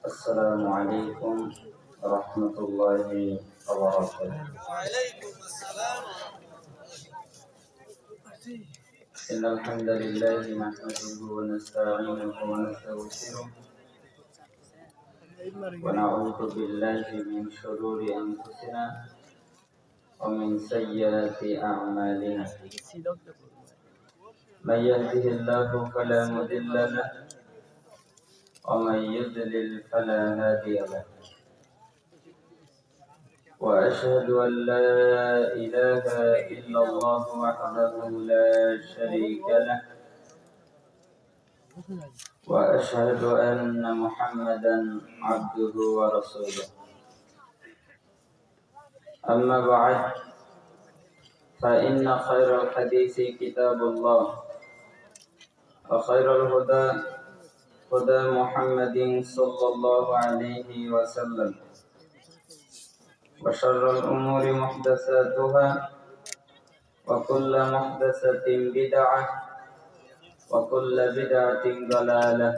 السلام عليكم ورحمة الله وبركاته. وعليكم السلام. إن الحمد لله نحمده ونستعينه ونستغفره ونعوذ بالله من شرور أنفسنا ومن سيئات أعمالنا. من يهده الله فلا مضل له ومن يضلل فلا هادي له. وأشهد أن لا إله إلا الله وحده لا شريك له وأشهد أن محمدا عبده ورسوله. أما بعد فإن خير الحديث كتاب الله وخير الهدى هدى محمد صلى الله عليه وسلم وشر الأمور محدثاتها وكل محدثة بدعة وكل بدعة ضلالة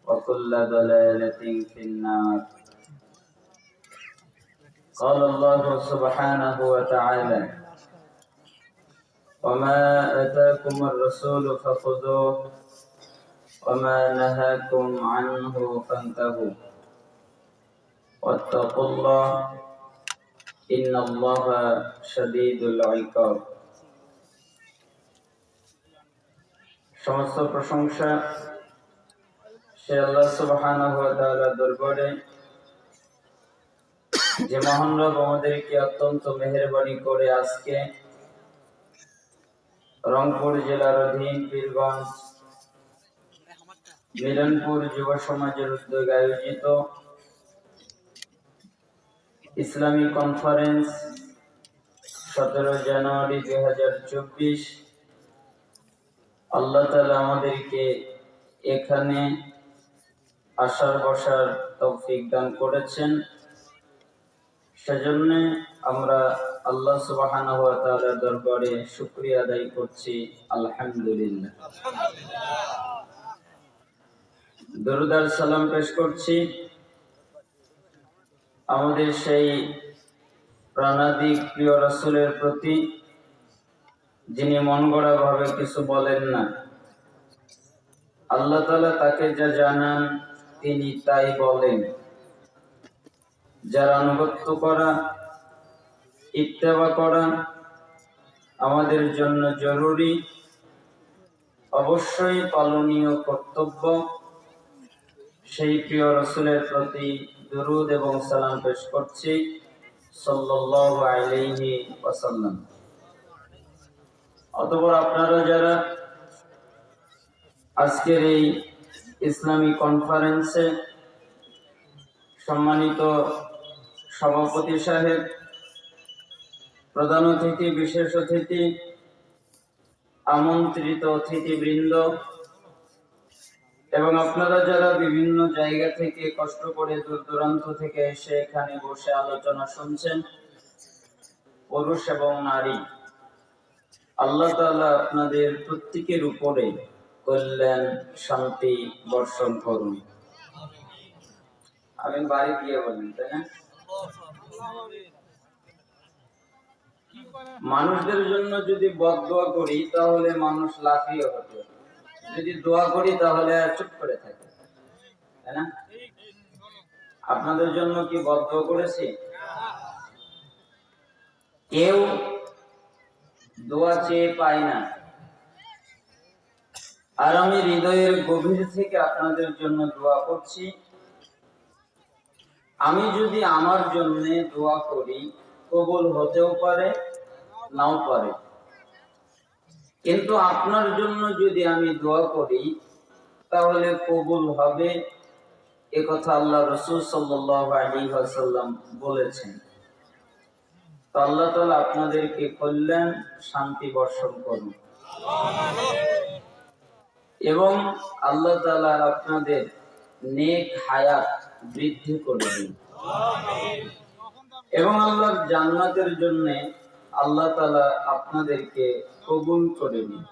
وكل ضلالة في النار. قال الله سبحانه وتعالى: وما آتاكم الرسول فخذوه وما نهاكم عنه فانتهوا واتقوا الله إن الله شديد العقاب. সমস্ত প্রশংসা সে আল্লাহ সুবহানাহু ওয়া তাআলার দরবারে, যে মহান রব আমাদেরকে অত্যন্ত মেহেরবানি করে আজকে রংপুর জেলার অধীন পীরগঞ্জ মিলনপুর যুব সমাজের উদ্যোগে আয়োজিত ইসলামী কনফারেন্স 17 জানুয়ারি 2024 আল্লাহ তাআলা আমাদেরকে এখানে আসার বসার তৌফিক দান করেছেন। সেজন্য আমরা আল্লাহ সুবহানাহু ওয়া তাআলার দরবারে শুকরিয়া আদায় করছি, আলহামদুলিল্লাহ। দরুদ আর সালাম পেশ করছি আমাদের সেই প্রাণাদিক প্রিয় রাসূলের প্রতি, যিনি মন গড়া ভাবে কিছু বলেন না। আল্লাহ তাআলা তাকে যা জানান তিনি তাই বলেন। যার আনুগত্য করা, ইত্তেবা করা আমাদের জন্য জরুরি, অবশ্যই পালনীয় কর্তব্য। সেই প্রিয় রাসূলের প্রতি দরুদ এবং সালাম পেশ করছি, সাল্লাল্লাহু আলাইহি ওয়াসাল্লাম। অতঃপর আপনারা যারা আজকের এই ইসলামী কনফারেন্সে সম্মানিত সভাপতি সাহেব, প্রধান অতিথি, বিশেষ অতিথি, আমন্ত্রিত অতিথিবৃন্দ এবং আপনারা যারা বিভিন্ন জায়গা থেকে কষ্ট করে দূর দূরান্ত থেকে এসে এখানে বসে আলোচনা শুনছেন, পুরুষ এবং নারী, আল্লাহ তাআলা আপনাদের প্রত্যেকের উপরে কল্যাণ শান্তি বর্ষণ করুন। আমি বাড়ি গিয়ে বলেন, তাই না? মানুষদের জন্য যদি বদদোয়া করি তাহলে মানুষ লাফিয়ে ওঠে, যদি দোয়া করি তাহলে চুপ করে থাকে, তাই না? আপনাদের জন্য কি বদদোয়া করেছি? কেউ দোয়া চেয়ে পায় না। আর আমি হৃদয়ের গভীর থেকে আপনাদের জন্য দোয়া করছি। আমি যদি আমার জন্য দোয়া করি, কবুল হতেও পারে, নাও পারে। কিন্তু আপনার জন্য যদি আমি দোয়া করি তাহলে কবুল হবে, এ কথা আল্লাহ রাসূল সাল্লাল্লাহু আলাইহি ওয়াসাল্লাম বলেছেন। তো আল্লাহ তাআলা আপনাদেরকে কল্যাণ শান্তি বর্ষণ করুন এবং আল্লাহ তাআলা আপনাদের নেক হায়াত বৃদ্ধি করে দিন এবং আল্লাহর জান্নাতের জন্য আল্লাহ তাআলা আপনাদেরকে কবুল করে নিন।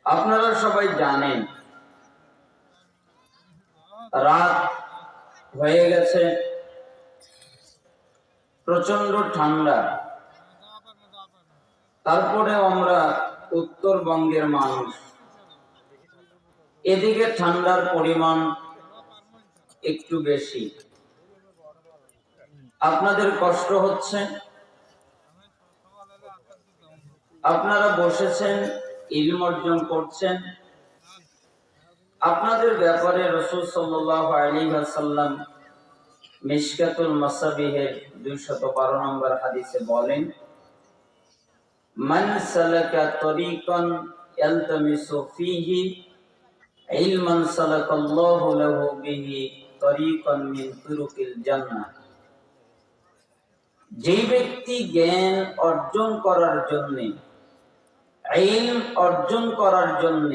আপনারা সবাই জানেন রাত হয়ে গেছে, প্রচন্ড ঠান্ডা। তারপরে আমরা উত্তরবঙ্গের মানুষ, এদিকে ঠান্ডার পরিমাণ একটু বেশি। আপনাদের কষ্ট হচ্ছে, আপনারা বসেছেন, ইলম অর্জন করছেন। আপনাদের ব্যাপারে রাসূল সাল্লাল্লাহু আলাইহি ওয়াসাল্লাম মিশকাতুল মাসাবিহের 212 নম্বর হাদিসে বলেন, মান সালাকা তরিকান ইয়ালতামিসু ফীহি ইলমান সালাকাল্লাহু লাহু বিহি তরিকান মিন তুরুকিল জান্নাহ। যে ব্যক্তি জ্ঞান অর্জন করার জন্য, ইলম অর্জন করার জন্য,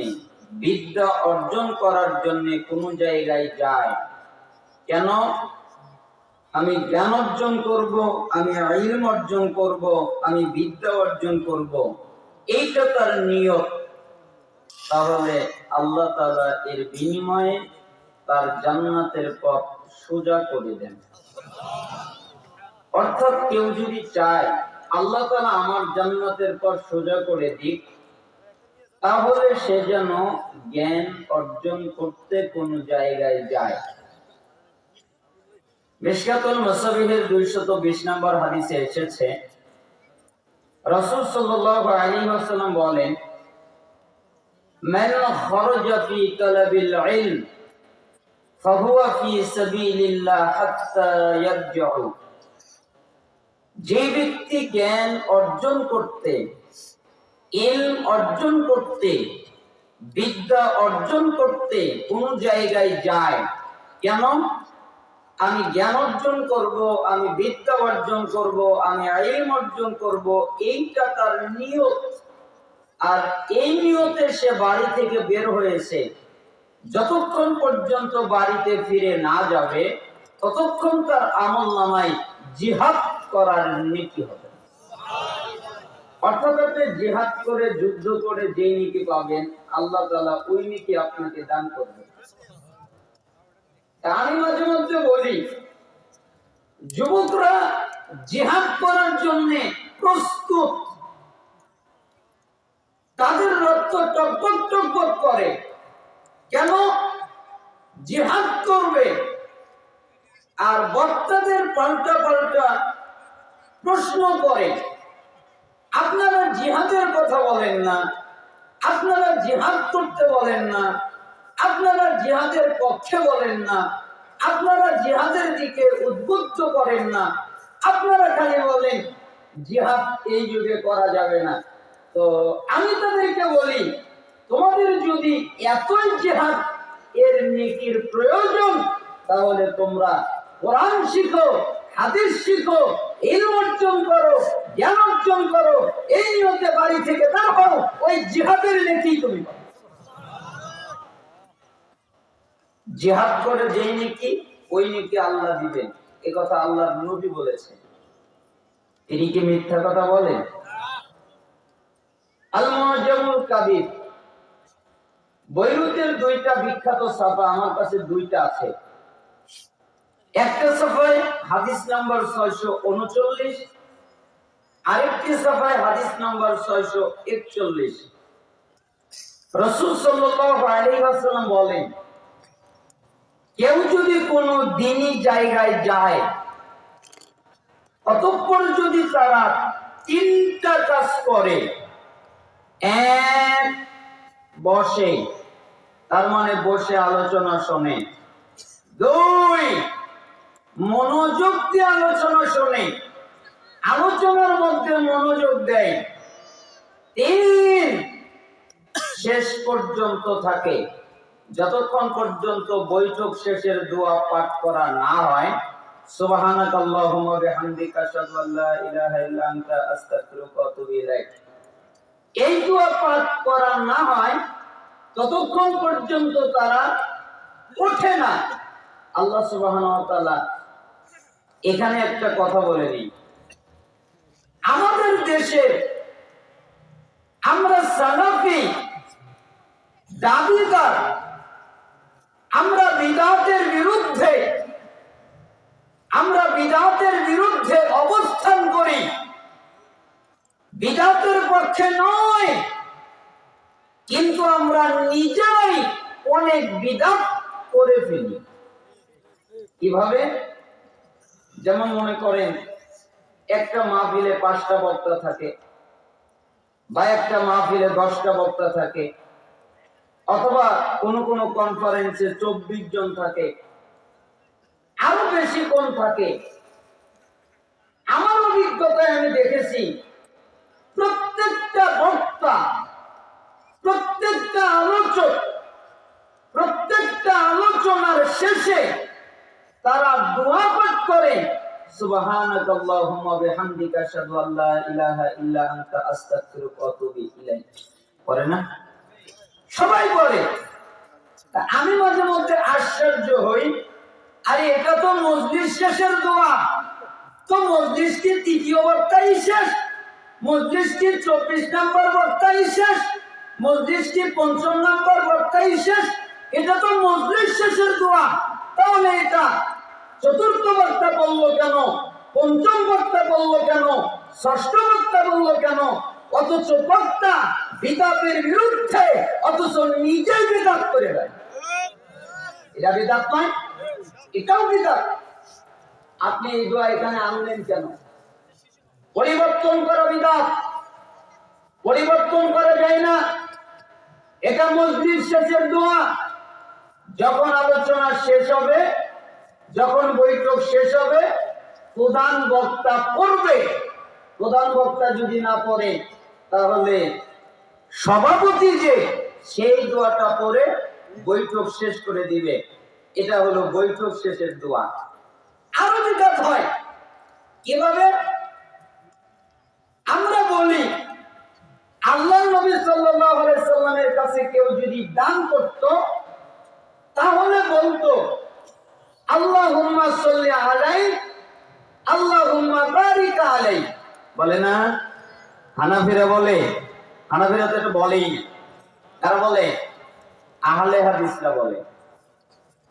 বিদ্যা অর্জন করার জন্য কোন জায়গায় যায়, কেন? আমি জ্ঞান অর্জন করব, আমি ইলম অর্জন করব, আমি বিদ্যা অর্জন করব, এইটা তার নিয়ত। তাহলে আল্লাহ তাআলা এর বিনিময়ে তার জান্নাতের পথ সোজা করে দেন। অর্থাৎ কেউ যদি চায় আল্লাহ তাআলা আমার জান্নাতের পথ সোজা করে দিক, তাহলে সে যেন জ্ঞান অর্জন করতে কোন জায়গায় যায়। মিশকাতুল মাসাবিহের 220 নম্বর হাদিসে এসেছে, রাসূল সাল্লাল্লাহু আলাইহি ওয়াসাল্লাম বলেন, মান খারাজা ফি তালাবিল ইলম ফাহুয়া ফি সাবিলিল্লাহ হাত্তা ইয়ারজিউ। যে ব্যক্তি জ্ঞান অর্জন করতে, ইলম অর্জন করতে, বিদ্যা অর্জন করতে কোন জায়গায় যায়, কেন? আমি জ্ঞান অর্জন করব, আমি বিদ্যা অর্জন করব, আমি ইলম অর্জন করব, এইটা তার নিয়ত। আর এই নিয়তে সে বাড়ি থেকে বের হয়েছে, যতক্ষণ পর্যন্ত বাড়িতে ফিরে না যাবে ততক্ষণ তার আমলনামায় জিহাদ করার নেকি হবে। অর্থাৎ আপনি জিহাদ করে, যুদ্ধ করে যে নেকি পাবেন, আল্লাহ তাআলা ওই নেকি আপনাকে দান করবেন। আমি মাঝে মধ্যে বলি, যুবকরা জিহাদ করার জন্য প্রস্তুত, তাদের রক্ত টকবক টকবক করে, কেন? জিহাদ করবে। আর বক্তাদের পাল্টা পাল্টা প্রশ্ন করে, আপনারা জিহাদের কথা বলেন না, আপনারা জিহাদ করতে বলেন না, আপনারা জিহাদের পক্ষে বলেন না, আপনারা জিহাদের দিকে উদ্বুদ্ধ করেন না, আপনারা খালি বলেন জিহাদ এই যুগে করা যাবে না। তো আমি তাদেরকে বলি, তোমাদের যদি এতই জিহাদ এর নেকির প্রয়োজন, তাহলে তোমরা কোরআন শিখো, হাদিস শিখো, ইলম অর্জন করো, জ্ঞান অর্জন করো, এই নিয়তে বাড়ি থেকে বের হও, ওই জিহাদের নেকি তুমি পাবে। জিহাদ করে যেই নেকি, ওই নেকি আল্লাহ দিবেন, এ কথা আল্লাহর নবী বলেছেন। তিনি কি মিথ্যা কথা বলেন? আল মুআজ্জামুল কাবীর, বৈরুতের 2টা বিখ্যাত ছাপা আমার কাছে 2টা আছে। একটা ছাপায় হাদিস নাম্বার 639, আরেকটি ছাপায় হাদিস নাম্বার 641। রাসূল সাল্লাল্লাহু আলাইহি ওয়াসাল্লাম বলেন, কেউ যদি কোনো দ্বীনি জায়গায় যায়, অতঃপর যদি তারা 3টা কাজ করে, 1 বসে, তার মানে বসে আলোচনা শোনে, 2 মনোযোগ দিয়ে আলোচনা শোনে, আলোচনার মধ্যে মনোযোগ দেয়, 3 শেষ পর্যন্ত থাকে। যতক্ষণ পর্যন্ত বৈঠক শেষের দোয়া পাঠ করা না হয়, সুবহানাকাল্লাহুম্মা বিহামদিকা আশহাদু আল্লা ইলাহা ইল্লা আনতা আস্তাগফিরুকা ওয়া আতুবু ইলাইক, এই দোয়া পাঠ করা না হয়, ততক্ষণ পর্যন্ত তারা ওঠে না। আল্লাহ সুবহানাহু ওয়া তাআলা এখানে একটা কথা বলে দিই, আমাদের দেশে আমরা সালাফি দাবিদার আমরা বিদআতের বিরুদ্ধে অবস্থান করি, বিদআতের পক্ষে নয়, কিন্তু আমরা নিজেরাই অনেক বিদআত করে ফেলি। কিভাবে? যেমন মনে করেন একটা মাহফিলে 5টা বক্তা থাকে, বা একটা মাহফিলে 10টা বক্তা থাকে, অথবা কোন কোন কনফারেন্সে 24 জন থাকে, আরো বেশি কোন থাকে। আমার অভিজ্ঞতায় আমি দেখেছি প্রত্যেকটা বক্তা, প্রত্যেকটা আলোচক, প্রত্যেকটা আলোচনার শেষে তারা দোয়া পাঠ করে, সুবহানাকাল্লাহুম্মা বিহামদিকা আশহাদু আল্লা ইলাহা ইল্লা আনতা আস্তাগফিরুকা ওয়া আতুবু ইলাইক। করে না? সবাই করে। তা আমি মাঝে মধ্যে আশ্চর্য হই, আরে এটা তো মজলিস শেষের দোয়া, তো মজলিস কি 3য় বক্তাই শেষ? মজলিস কি 24 নম্বর বক্তাই শেষ? মজলিস কি 5ম নম্বর বক্তাই শেষ? এটা তো মজলিস শেষের দোয়া, তাহলে এটা 4র্থ বক্তা বললো কেন? 5ম বক্তা বললো কেন? 6ষ্ঠ বক্তা বললো কেন? অথচ বক্তা বিদআতের বিরুদ্ধে, অথচ নিজেই বিদআত করে দেয়। এটা বিদআত নয়? এটাও বিদআত। আপনি এই দোয়া এখানে আনলেন কেন? পরিবর্তন করা বিদআত, পরিবর্তন করা যায় না। এটা মজলিস শেষের দোয়া। যখন আলোচনা শেষ হবে, যখন বৈঠক শেষ হবে, প্রধান বক্তা পড়বে। প্রধান বক্তা যদি না পড়ে, তাহলে সভাপতি যে সেই দোয়াটা পড়ে বৈঠক শেষ করে দিবে। এটা হলো বৈঠক শেষের দোয়া। আরো বিদআত হয় কিভাবে? আমরা বলি আল্লাহর নবী সাল্লাল্লাহু আলাইহি সাল্লামের কাছে কেউ যদি দান করত, তাহলে বলতো আল্লাহুম্মা সাল্লি আলাইহি আল্লাহুম্মা বারিক আলাইহি। বলে না? হানাফিরা বলে। হানাফিরা তো এটা বলেই না। তারা বলে, আহলে হাদিসরা বলে,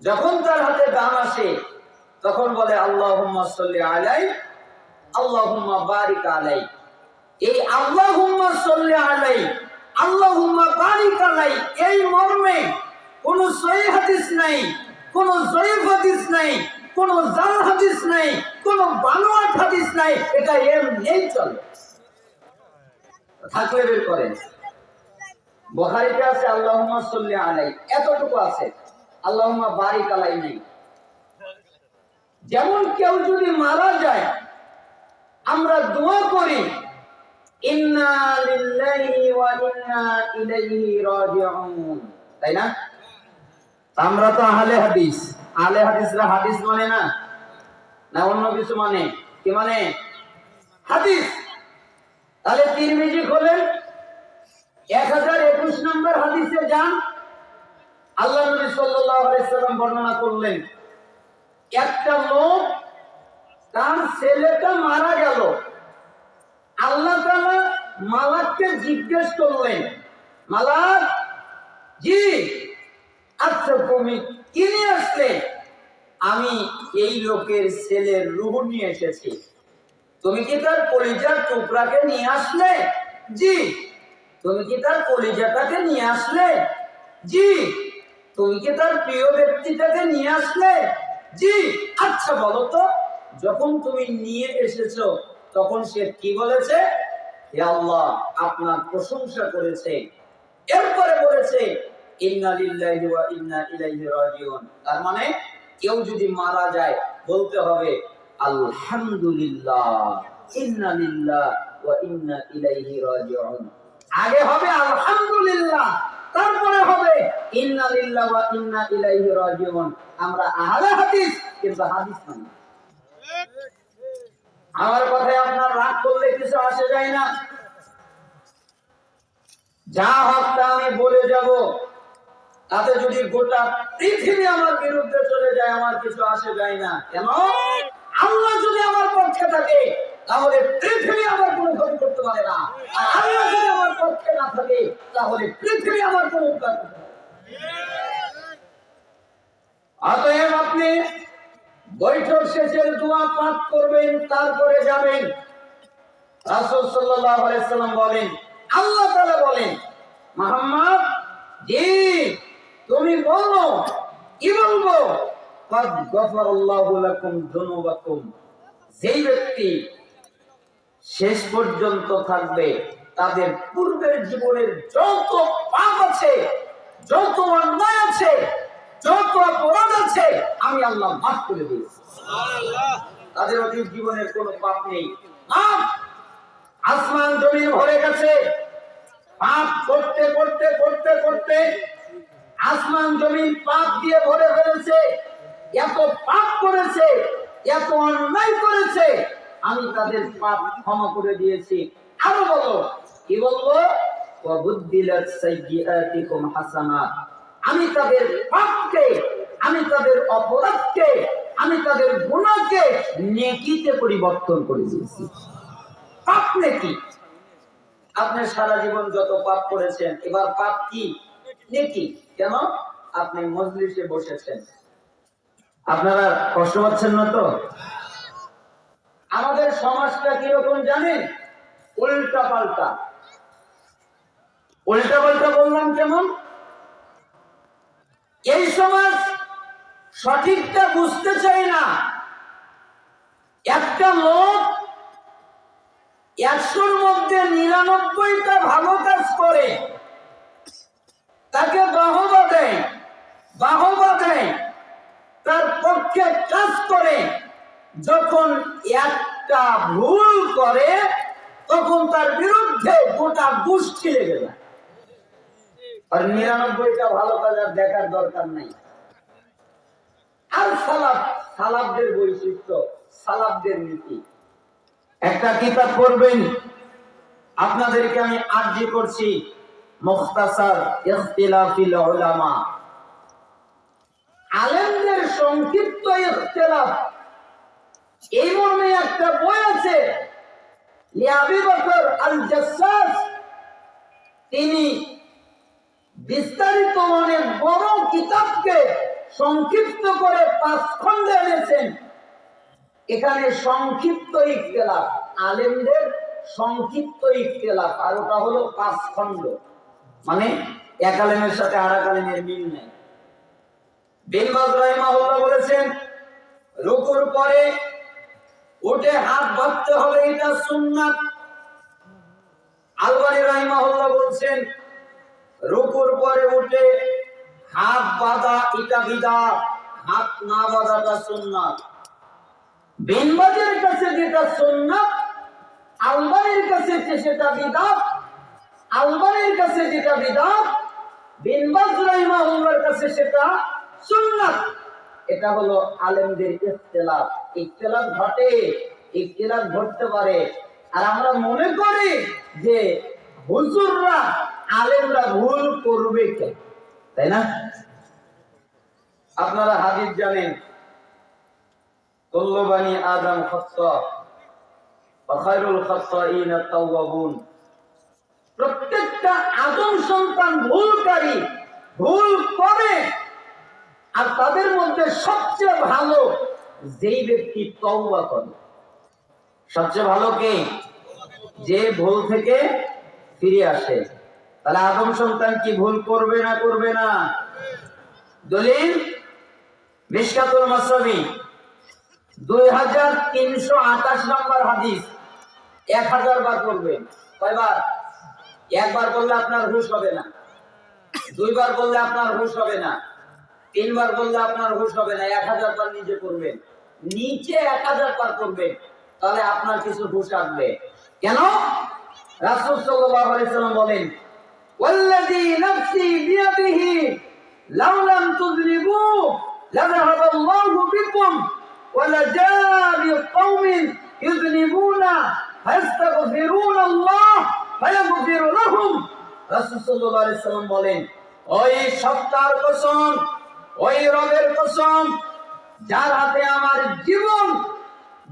যখন তার হাতে দান আসে তখন বলে আল্লাহুম্মা সাল্লি আলাইহি আল্লাহুম্মা বারিক আলাইহি। এই আল্লাহুম্মা সাল্লি আলাইহি আল্লাহুম্মা বারিক আলাইহি এই মর্মে কোন সহিহ হাদিস নাই, কোন জয়ীফ হাদিস নাই, কোন জাল হাদিস নাই, কোন বানোয়াট হাদিস নাই। এটা এমনিই চলে। থাকলে বের করেন। বুখারীতে আছে আল্লাহুম্মা সাল্লি আলাইহি, এতটুকু আছে, আল্লাহুম্মা বারিক আলাইহি নাই। যেমন কেউ যদি মারা যায়, আমরা দোয়া করি ইন্না লিল্লাহি ওয়া ইন্না ইলাইহি রাজিউন, তাই না? আমরা তো আহলে হাদিস। আহলে হাদিসরা হাদিস মানে না, না অন্য কিছু মানে? কি মানে? হাদিস। তাহলে তিরমিজি খোলেন, 1021 নম্বর হাদিসে যান। আল্লাহ নবী সাল্লাল্লাহু আলাইহি সাল্লাম বর্ণনা করলেন, একটা লোক, তার ছেলেটা মারা গেল। আল্লাহ তাআলা মালাককে জিজ্ঞেস করলেন, মালাক, জি আচ্ছা তুমি কি নিয়ে আসলে? আমি এই লোকের ছেলের রূহ নিয়ে এসেছি। তুমি কি তার কলিজার টুকরাকে নিয়ে আসলে? জি। তুমি কি তার কলিজাটাকে নিয়ে আসলে? জি। তুমি কি তার প্রিয় ব্যক্তিটাকে নিয়ে আসলে? জি। আচ্ছা বলো তো, যখন তুমি নিয়ে এসেছো তখন সে কি বলেছে? হে আল্লাহ, আপনার প্রশংসা করেছে। এরপরে বলেছে ইন্না লিল্লাহি ওয়া ইন্না ইলাইহি রাজিউন। তার মানে কেউ যদি মারা যায় বলতে হবে আলহামদুলিল্লাহ, ইন্না লিল্লাহি ওয়া ইন্না ইলাইহি রাজিউন। আগে হবে আলহামদুলিল্লাহ, তারপরে হবে ইন্না লিল্লাহি ওয়া ইন্না ইলাইহি রাজিউন। আমরা আহলে হাদিস, কিন্তু হাদিস মানি। আমার কথায় আপনার রাগ করলে কিছু আসে যায় না। যা হক তা আমি বলে যাব। তাতে যদি গোটা পৃথিবী আমার বিরুদ্ধে চলে যায়, আমার কিছু আসে যায় না। কেন? আল্লাহ যদি আমার পক্ষে থাকে, তাহলে পৃথিবী আমার কোনো ক্ষতি করতে পারে না। আর আল্লাহ যদি আমার পক্ষে না থাকে, তাহলে পৃথিবী আমার কোনো উপকার করতে পারে না। অতএব আপনি বৈঠক শেষের দোয়া পাঠ করবেন, তারপরে যাবেন। রাসূল সাল্লাল্লাহু আলাইহি সাল্লাম বলেন, আল্লাহ তাআলা বলেন, মুহাম্মদ জি তুমি বলো, কি বলবো? قد غفر الله لكم ذنوبكم। যেই ব্যক্তি শেষ পর্যন্ত থাকবে তাদের পূর্বের জীবনের যত পাপ আছে, যত অন্যায় আছে, যত অপরাধ আছে, আমি আল্লাহ মাফ করে দিয়েছি। সুবহানাল্লাহ। তাদের অতীত জীবনের কোনো পাপ নেই। মাফ। আসমান জমিন ভরে গেছে পাপ করতে করতে করতে করতে। আসমান জমিন পাপ দিয়ে ভরে ফেলেছে। এত পাপ করেছে, এত অন্যায় করেছে, আমি তাদের পাপ ক্ষমা করে দিয়েছি। আরো বলো, কি বলবো? ওয়াবুদ্দিলাত সাইয়্যাতিকুম হাসানাত। আমি তাদের পাপকে, আমি তাদের অপরাধকে, আমি তাদের গুনাহকে নেকিতে পরিবর্তন করে দিয়েছি। পাপ নেকি। আপনি সারা জীবন যত পাপ করেছেন, এবার পাপ কি? নেকি। কেন? আপনি মজলিসে বসেছেন। আপনারা কষ্ট পাচ্ছেন না তো? আমাদের সমাজটা কিরকম জানেন? উল্টা পাল্টা। উল্টা পাল্টা বললাম কেমন? এই সমাজ সঠিকটা বুঝতে চায় না। একটা লোক 100-র মধ্যে 99টা ভালো কাজ করে, তাকে বাহবা দেয়, বাহবা দেয়, তার পক্ষে কাজ করে। যখন একটা ভুল করে তখন তার বিরুদ্ধে গোটা গোষ্ঠী লেগে যায়। আর 99টা ভালো কাজ আর দেখার দরকার নাই। আর সালাফদের বৈশিষ্ট্য, সালাফদের নীতি। একটা কিতাব পড়বেন, আপনাদেরকে আমি আরজি করছি, মুখতাসার ইখতিলাফিল উলামা। আলেমদের সংক্ষিপ্ত ইখতিলাফ, এই মর্মে একটা বই আছে। আবু বকর আল জাসসাস তিনি বিস্তারিত অনেক বড় কিতাবকে সংক্ষিপ্ত করে 5 খণ্ডে এনেছেন। এখানে সংক্ষিপ্ত ইখতিলাফ, আলেমদের সংক্ষিপ্ত ইখতিলাফ, আর ওটা হলো 5 খণ্ড। মানে এক আলেমের সাথে আরেক আলেমের মিল নেই। বিন বাজ রাহিমাহুল্লাহ বলেছেন, রুকুর পরে উঠে হাত বাঁধতে হবে, এটা সুন্নাত। আলবানী রাহিমাহুল্লাহ বলছেন, রুকুর পরে উঠে হাত বাঁধা এটা বিদআত, হাত না বাঁধাটা সুন্নাত। বিন বাজের কাছে যেটা সুন্নাত, আলবানীর কাছে সেটা বিদআত। আলবানীর কাছে যেটা বিদআত, বিন বাজ রাহিমাহুল্লাহর কাছে সেটা সুন্নাত। এটা হলো আলেমদের ইখতিলাফ। ইখতিলাফ ঘটে, ইখতিলাফ ঘটতে পারে। আর আমরা মনে করি যে হুজুররা, আলেমরা ভুল করবে কেন, তাই না? আপনারা হাদিস জানেন, কুল্লু বানি আদম খাত্তা ওয়া খায়রুল খাত্তাইন আত-তাওয়াবুন। প্রত্যেকটা আদম সন্তান ভুলকারী, ভুল করে। আর তাদের মধ্যে সবচেয়ে ভালো যেই ব্যক্তি তওবা করে। সবচেয়ে ভালো কে? যে ভুল থেকে ফিরে আসে। তাহলে আদম সন্তান কি ভুল করবে না? করবে না। দলিল মিশকাতুল মাসাবি 2328 নম্বর হাদিস। 1000 বার পড়বেন। কয়বার? একবার বললে আপনার হুশ হবে না, দুইবার বললে আপনার হুশ হবে না, তিনবার বললে আপনার হুশ হবে না। 1000 বার নিজে করবেন, নিচে 1000 বার করবেন, তাহলে আপনার কিছু হুশ আসবে। কেন? রাসূল সাল্লাল্লাহু আলাইহি সাল্লাম বলেন, ওয়াল্লাযী নাফসি বিয়াদিহি লাউ লাম তুযনিবু লাযাহাবাল্লাহু বিকুম ওয়া লাজaa বিকওমিন ইযনিবুনা ফায়াস্তাগফিরুনাল্লাহ ফায়াগফিরু লাহুম। রাসূল সাল্লাল্লাহু আলাইহি সাল্লাম বলেন, ওই সত্তার কসম, ওই রবের কসম যার হাতে আমার জীবন,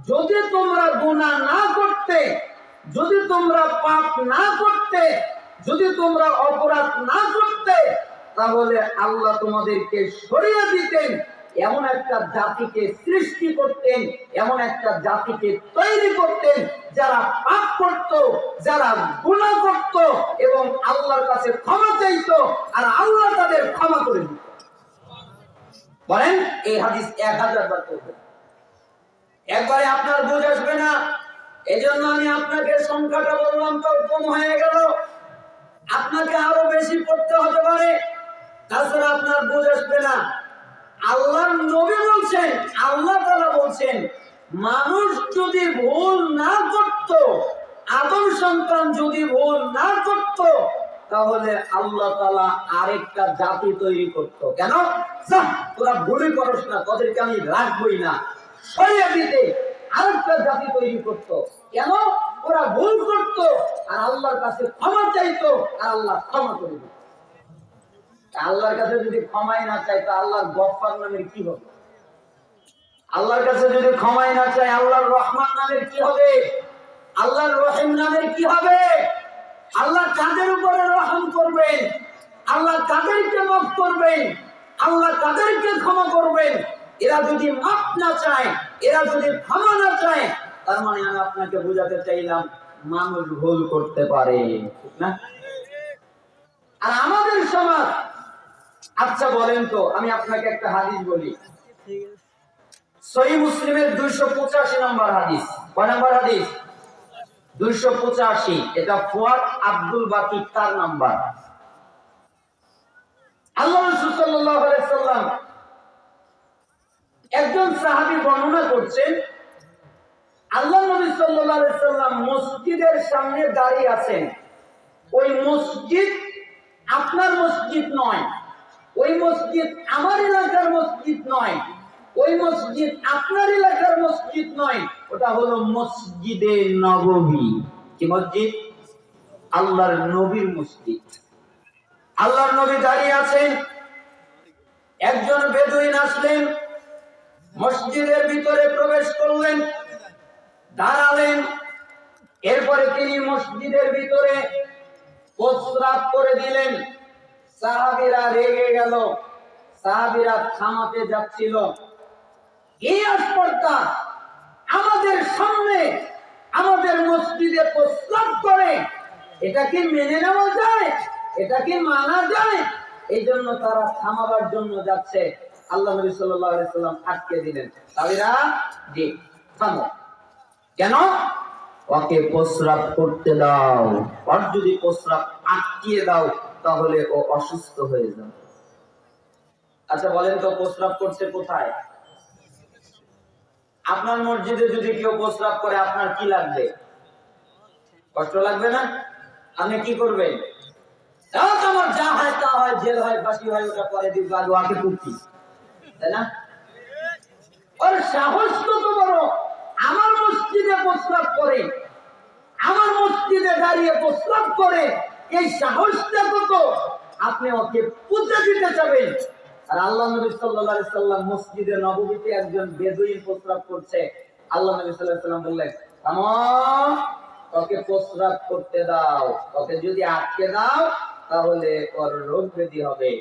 যদি তোমরা গুনাহ না করতে, যদি তোমরা পাপ না করতে, যদি তোমরা অপরাধ না করতে, তাহলে আল্লাহ তোমাদেরকে সরিয়ে দিতেন এমন একটা জাতিকে সৃষ্টি করতেন, এমন একটা জাতিকে তৈরি করতেন যারা পাপ করত, যারা গুনাহ করত এবং আল্লাহর কাছে ক্ষমা চাইতো আর আল্লাহ তাদের ক্ষমা করে দিত। বলেন এই হাদিস 1000 বার পড়বেন, একবারে আপনার বুঝ আসবে না। এজন্য আমি আপনাকে সংখ্যাটা বললাম তো কম হয়ে গেল, আপনাকে আরো বেশি পড়তে হতে পারে, তাছাড়া আপনার বুঝ আসবে না। আল্লাহর নবী বলছেন, আল্লাহ তাআলা বলছেন, মানুষ যদি ভুল না করত, আদম সন্তান যদি ভুল না করত, তাহলে আল্লাহ তাআলা আরেকটা জাতি তৈরি করত। কেন? তোরা ভুলই করস না, তোদেরকে আমি রাখবই না, সরিয়ে দিতে আরেকটা জাতি তৈরি করত। কেন? ওরা ভুল করত আর আল্লাহর কাছে ক্ষমা চাইতো আর আল্লাহ ক্ষমা করে দিত। আল্লাহর কাছে যদি ক্ষমাই না চাই তো আল্লাহর গফফার নামের কি হবে? আল্লাহর কাছে যদি ক্ষমাই না চাই আল্লাহর রহমান নামের কি হবে? আল্লাহর রহিম নামের কি হবে? আল্লাহ কাদের উপরে রহম করবেন? আল্লাহ কাদেরকে মাফ করবেন? আল্লাহ কাদেরকে ক্ষমা করবেন? এরা যদি মাফ না চায়, এরা যদি ক্ষমা না চায়, তার মানে আমি আপনাকে বোঝাতে চাইলাম মানুষ ভুল করতে পারে, ঠিক না? আর আমাদের সমাজ, আচ্ছা বলেন তো, আমি আপনাকে একটা হাদিস বলি, সহিহ মুসলিমের 285 নম্বর হাদিস। কয় নম্বর হাদিস? 285। এটা ফুয়াদ আব্দুল বাকি তার নাম্বার। আল্লাহ রাসূল সাল্লাল্লাহু আলাইহি সাল্লাম একজন সাহাবী বর্ণনা করছেন, আল্লাহ নবী সাল্লাল্লাহু আলাইহি সাল্লাম মসজিদের সামনে দাঁড়িয়ে আছেন। ওই মসজিদ আপনার মসজিদ নয়, ওই মসজিদ আমার এলাকার মসজিদ নয়, ওই মসজিদ আপনার এলাকার মসজিদ নয়, ওটা হলো মসজিদে নববী। কি মসজিদ? আল্লাহর নবীর মসজিদ। আল্লাহর নবী দাঁড়িয়ে আছেন, একজন বেদুইন আসলেন, মসজিদের ভিতরে প্রবেশ করলেন, দাঁড়ালেন, এরপরে তিনি মসজিদের ভিতরে প্রস্রাব করে দিলেন। সাহাবীরা রেগে গেল, সাহাবীরা থামাতে যাচ্ছিল, এই আসপর্দা আমাদের সামনে আমাদের মসজিদে প্রস্রাব করে, এটা কি মেনে নেওয়া যায়? এটা কি মানা যায়? এই জন্য তারা থামাবার জন্য যাচ্ছে, আল্লাহ নবী সাল্লাল্লাহু আলাইহি সাল্লাম আটকে দিলেন, সাহাবীরা জি থামো। কেন? ওকে প্রস্রাব করতে দাও, আর যদি প্রস্রাব আটকিয়ে দাও তাহলে ও অসুস্থ হয়ে যাবে। আচ্ছা বলেন তো, প্রস্রাব করছে কোথায়? আপনার মসজিদে যদি কেউ প্রস্রাব করে আপনার কি লাগবে? কষ্ট লাগবে না? আপনি কি করবেন? আমার যা হয় তা হয়, জেল হয়, ফাঁসি হয়, ওটা পরে দিব, আগে আগে করছি, তাই না? ওর সাহস কত বড়, আমার মসজিদে প্রস্রাব করে, আমার মসজিদে দাঁড়িয়ে প্রস্রাব করে, এই সাহসটা কত? আপনি ওকে পুঁতে দিতে চাবেন। আর আল্লাহ নবী সাল্লাল্লাহু আলাইহি সাল্লাম মসজিদে নববীতে একজন বেদুইন প্রস্রাব করছে, আল্লাহ নবী সাল্লাল্লাহু আলাইহি সাল্লাম বললেন, থামো, ওকে প্রস্রাব করতে দাও, ওকে যদি আটকে দাও তাহলে ওর রোগ ব্যাধি হবে।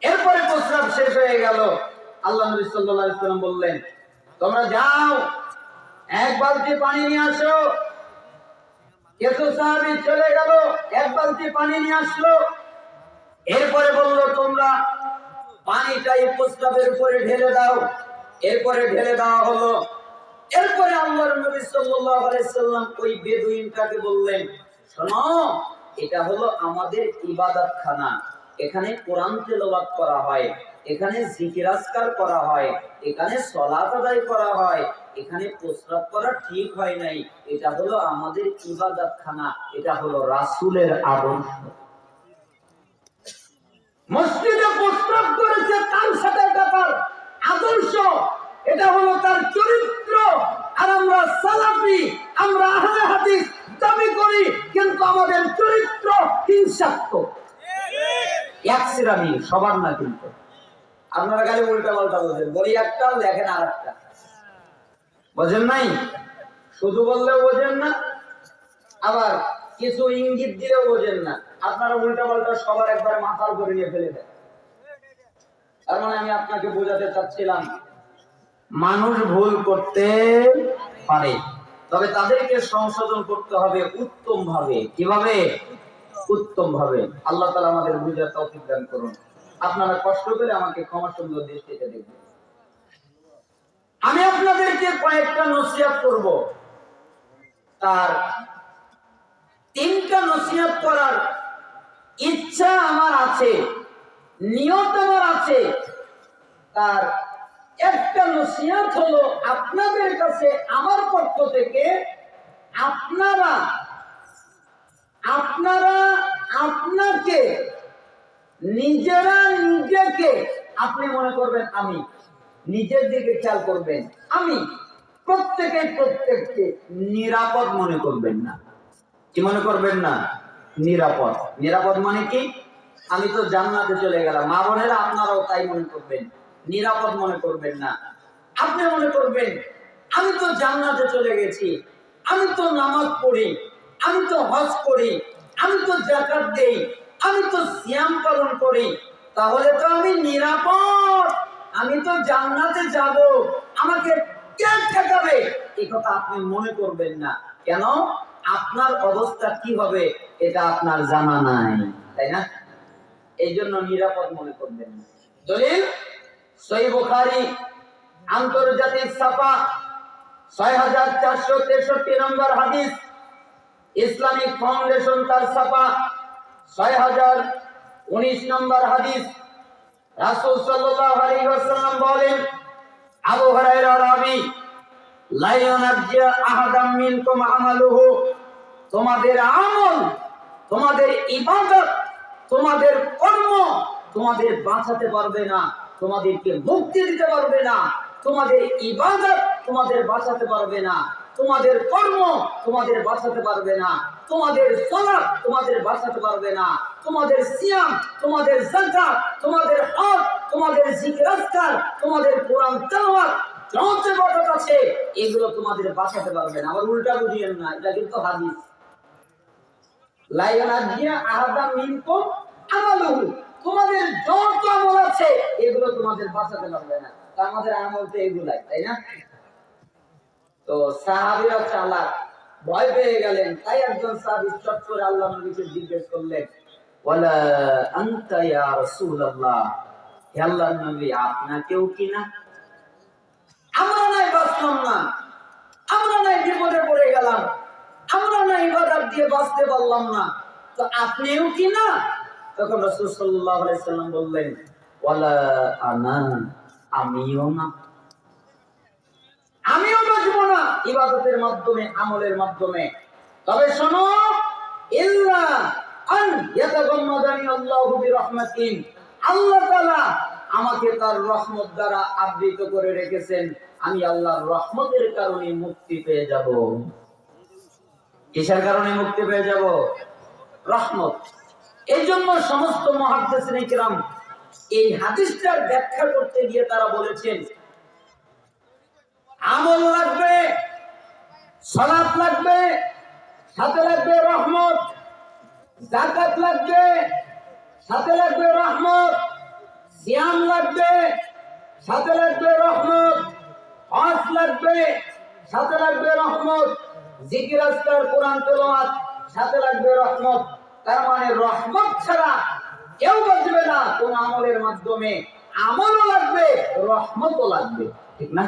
এরপরে প্রস্রাব শেষ হয়ে গেল, আল্লাহ নবী সাল্লাল্লাহু আলাইহি সাল্লাম বললেন, তোমরা যাও, এক বালতি পানি নিয়ে আসো। কিছু সাহাবী চলে গেল, এক বালতি পানি নিয়ে আসলো, এরপরে বলল, তোমরা পানিটা এই প্রস্রাবের উপরে ঢেলে দাও। এরপরে ঢেলে দেওয়া হলো। এরপরে আল্লাহর নবী সাল্লাল্লাহু আলাইহি সাল্লাম ওই বেদুইনটাকে বললেন, শোনো, এটা হলো আমাদের ইবাদতখানা, এখানে কোরআন তেলাওয়াত করা হয়, এখানে জিকির আজকার করা হয়, এখানে সালাত আদায় করা হয়, এখানে প্রস্রাব করা ঠিক হয় নাই, এটা হলো আমাদের ইবাদতখানা, এটা হলো রাসূলের আদর্শ। মসজিদে প্রস্রাব করেছে তার সাথে ব্যাপার আদর্শ, এটা হলো তার চরিত্র। আর আমরা সালাফি, আমরা আহলে হাদিস দাবি করি, কিন্তু আমাদের চরিত্র হিংসাত্মক, এক শ্রেণী, সবার না। কিন্তু আপনারা খালি উল্টা পাল্টা বলছেন, বলি একটা লেখেন আর একটা, বোঝেন নাই? শুধু বললেও বোঝেন না, আবার কিছু ইঙ্গিত দিলেও বোঝেন না। আপনারা উল্টা পাল্টা সবার একবার মাথার উপরে নিয়ে ফেলে দেন। তার মানে আমি আপনাকে বোঝাতে চাচ্ছিলাম মানুষ ভুল করতে পারে, তবে তাদেরকে সংশোধন করতে হবে উত্তম ভাবে। কিভাবে? উত্তম ভাবে। আল্লাহ তাআলা আমাদের বুঝার তৌফিক দান করুন। আপনারা কষ্ট করে আমাকে ক্ষমা সুন্দর দৃষ্টিতে দেখবেন। আমি আপনাদেরকে কয়েকটা নসিহত করব, তার 3টা নসিহত করার ইচ্ছা আমার আছে, নিয়ত আমার আছে। তার একটা নসিহত হলো আপনাদের কাছে আমার পক্ষ থেকে, আপনারা আপনাকে নিজেরা নিজেকে, আপনি মনে করবেন আমি, নিজের দিকে খেয়াল করবেন, আমি প্রত্যেককে নিরাপদ মনে করবেন না। কি মনে করবেন না? নিরাপদ। নিরাপদ মানে কি? আমি তো জান্নাতে চলে গেলাম। মা বোনেরা আপনারাও তাই মনে করবেন, নিরাপদ মনে করবেন না। আপনি মনে করবেন আমি তো জান্নাতে চলে গেছি, আমি তো নামাজ পড়ি, আমি তো হজ করি, আমি তো যাকাত দেই, আমি তো সিয়াম পালন করি, তাহলে তো আমি নিরাপদ, আমি তো জান্নাতে যাব, আমাকে কে ঠেকাবে? এই কথা আপনি মনে করবেন না। কেন? আপনার অবস্থা কি হবে এটা আপনার জানা নাই, তাই না? এই জন্য নিরাপদ মনে করবেন না। দলিল সহিহ বুখারী আন্তর্জাতিক ছাপা 6463 নম্বর হাদিস, ইসলামিক ফাউন্ডেশন তার ছাপা 6019 নম্বর হাদিস। রাসূল সাল্লাল্লাহু আলাইহি ওয়াসাল্লাম বলেন, আবু হুরায়রা রাবী, লা ইউনাজ্জা আহাদাম মিনকুম আমালুহু, তোমাদের আমল, তোমাদের ইবাদত, তোমাদের কর্ম তোমাদের বাঁচাতে পারবে না, তোমাদেরকে মুক্তি দিতে পারবে না। তোমাদের ইবাদত তোমাদের বাঁচাতে পারবে না, তোমাদের কর্ম তোমাদের বাঁচাতে পারবে না, তোমাদের সালাত তোমাদের বাঁচাতে পারবে না, তোমাদের সিয়াম, তোমাদের যাকাত, তোমাদের হজ, তোমাদের জিকির আজকার, তোমাদের কোরআন তেলাওয়াত, যত ইবাদত আছে এগুলো তোমাদের বাঁচাতে পারবে না। আবার উল্টা বুঝিয়েন না, এটা কিন্তু হাদিস। লা ইয়ানাজিয়া আহাদাম মিনকুম আমালুহু, তোমাদের যত আমল আছে এগুলো তোমাদের বাঁচাতে পারবে না। আমাদের আমল তো এগুলাই, তাই না? তো সাহাবীরা চালাক, ভয় পেয়ে গেলেন। তাই একজন সাহাবী চট করে আল্লাহর নবীকে জিজ্ঞেস করলেন, ওয়ালা আনতা ইয়া রাসূলুল্লাহ, হে আল্লাহর নবী আপনাকেও কি না? আমরা নাই বাঁচলাম না, আমরা নাই বিপদে পড়ে গেলাম, আমরা না ইবাদত দিয়ে বাঁচতে পারলাম না, তো আপনিও কি না? তখন রাসূল সাল্লাল্লাহু আলাইহি সাল্লাম বললেন, ওয়ালা আনা, আমিও না, আমিও বাঁচবো না ইবাদতের মাধ্যমে, আমলের মাধ্যমে। তবে শোনো, ইল্লা আন ইয়াতাগাম্মাদানি আল্লাহু বিরহমাতিন, আল্লাহ তাআলা আমাকে তার রহমত দ্বারা আবৃত করে রেখেছেন, আমি আল্লাহর রহমতের কারণে মুক্তি পেয়ে যাব। কিসের কারণে মুক্তি পেয়ে যাব? রহমত। এই জন্য সমস্ত মুহাদ্দিসিন কিরাম এই হাদিসটার ব্যাখ্যা করতে গিয়ে তারা বলেছেন, আমল লাগবে, সালাত লাগবে, সাথে লাগবে রহমত, যাকাত লাগবে, সাথে লাগবে রহমত, সিয়াম লাগবে, সাথে লাগবে রহমত, হজ লাগবে, সাথে লাগবে রহমত, জিকির আজকার, কোরআন তেলাওয়াত, সাথে লাগবে রহমত। তার মানে রহমত ছাড়া কেউ বাঁচবে না কোন আমলের মাধ্যমে। আমলও লাগবে, রহমতও লাগবে, ঠিক না?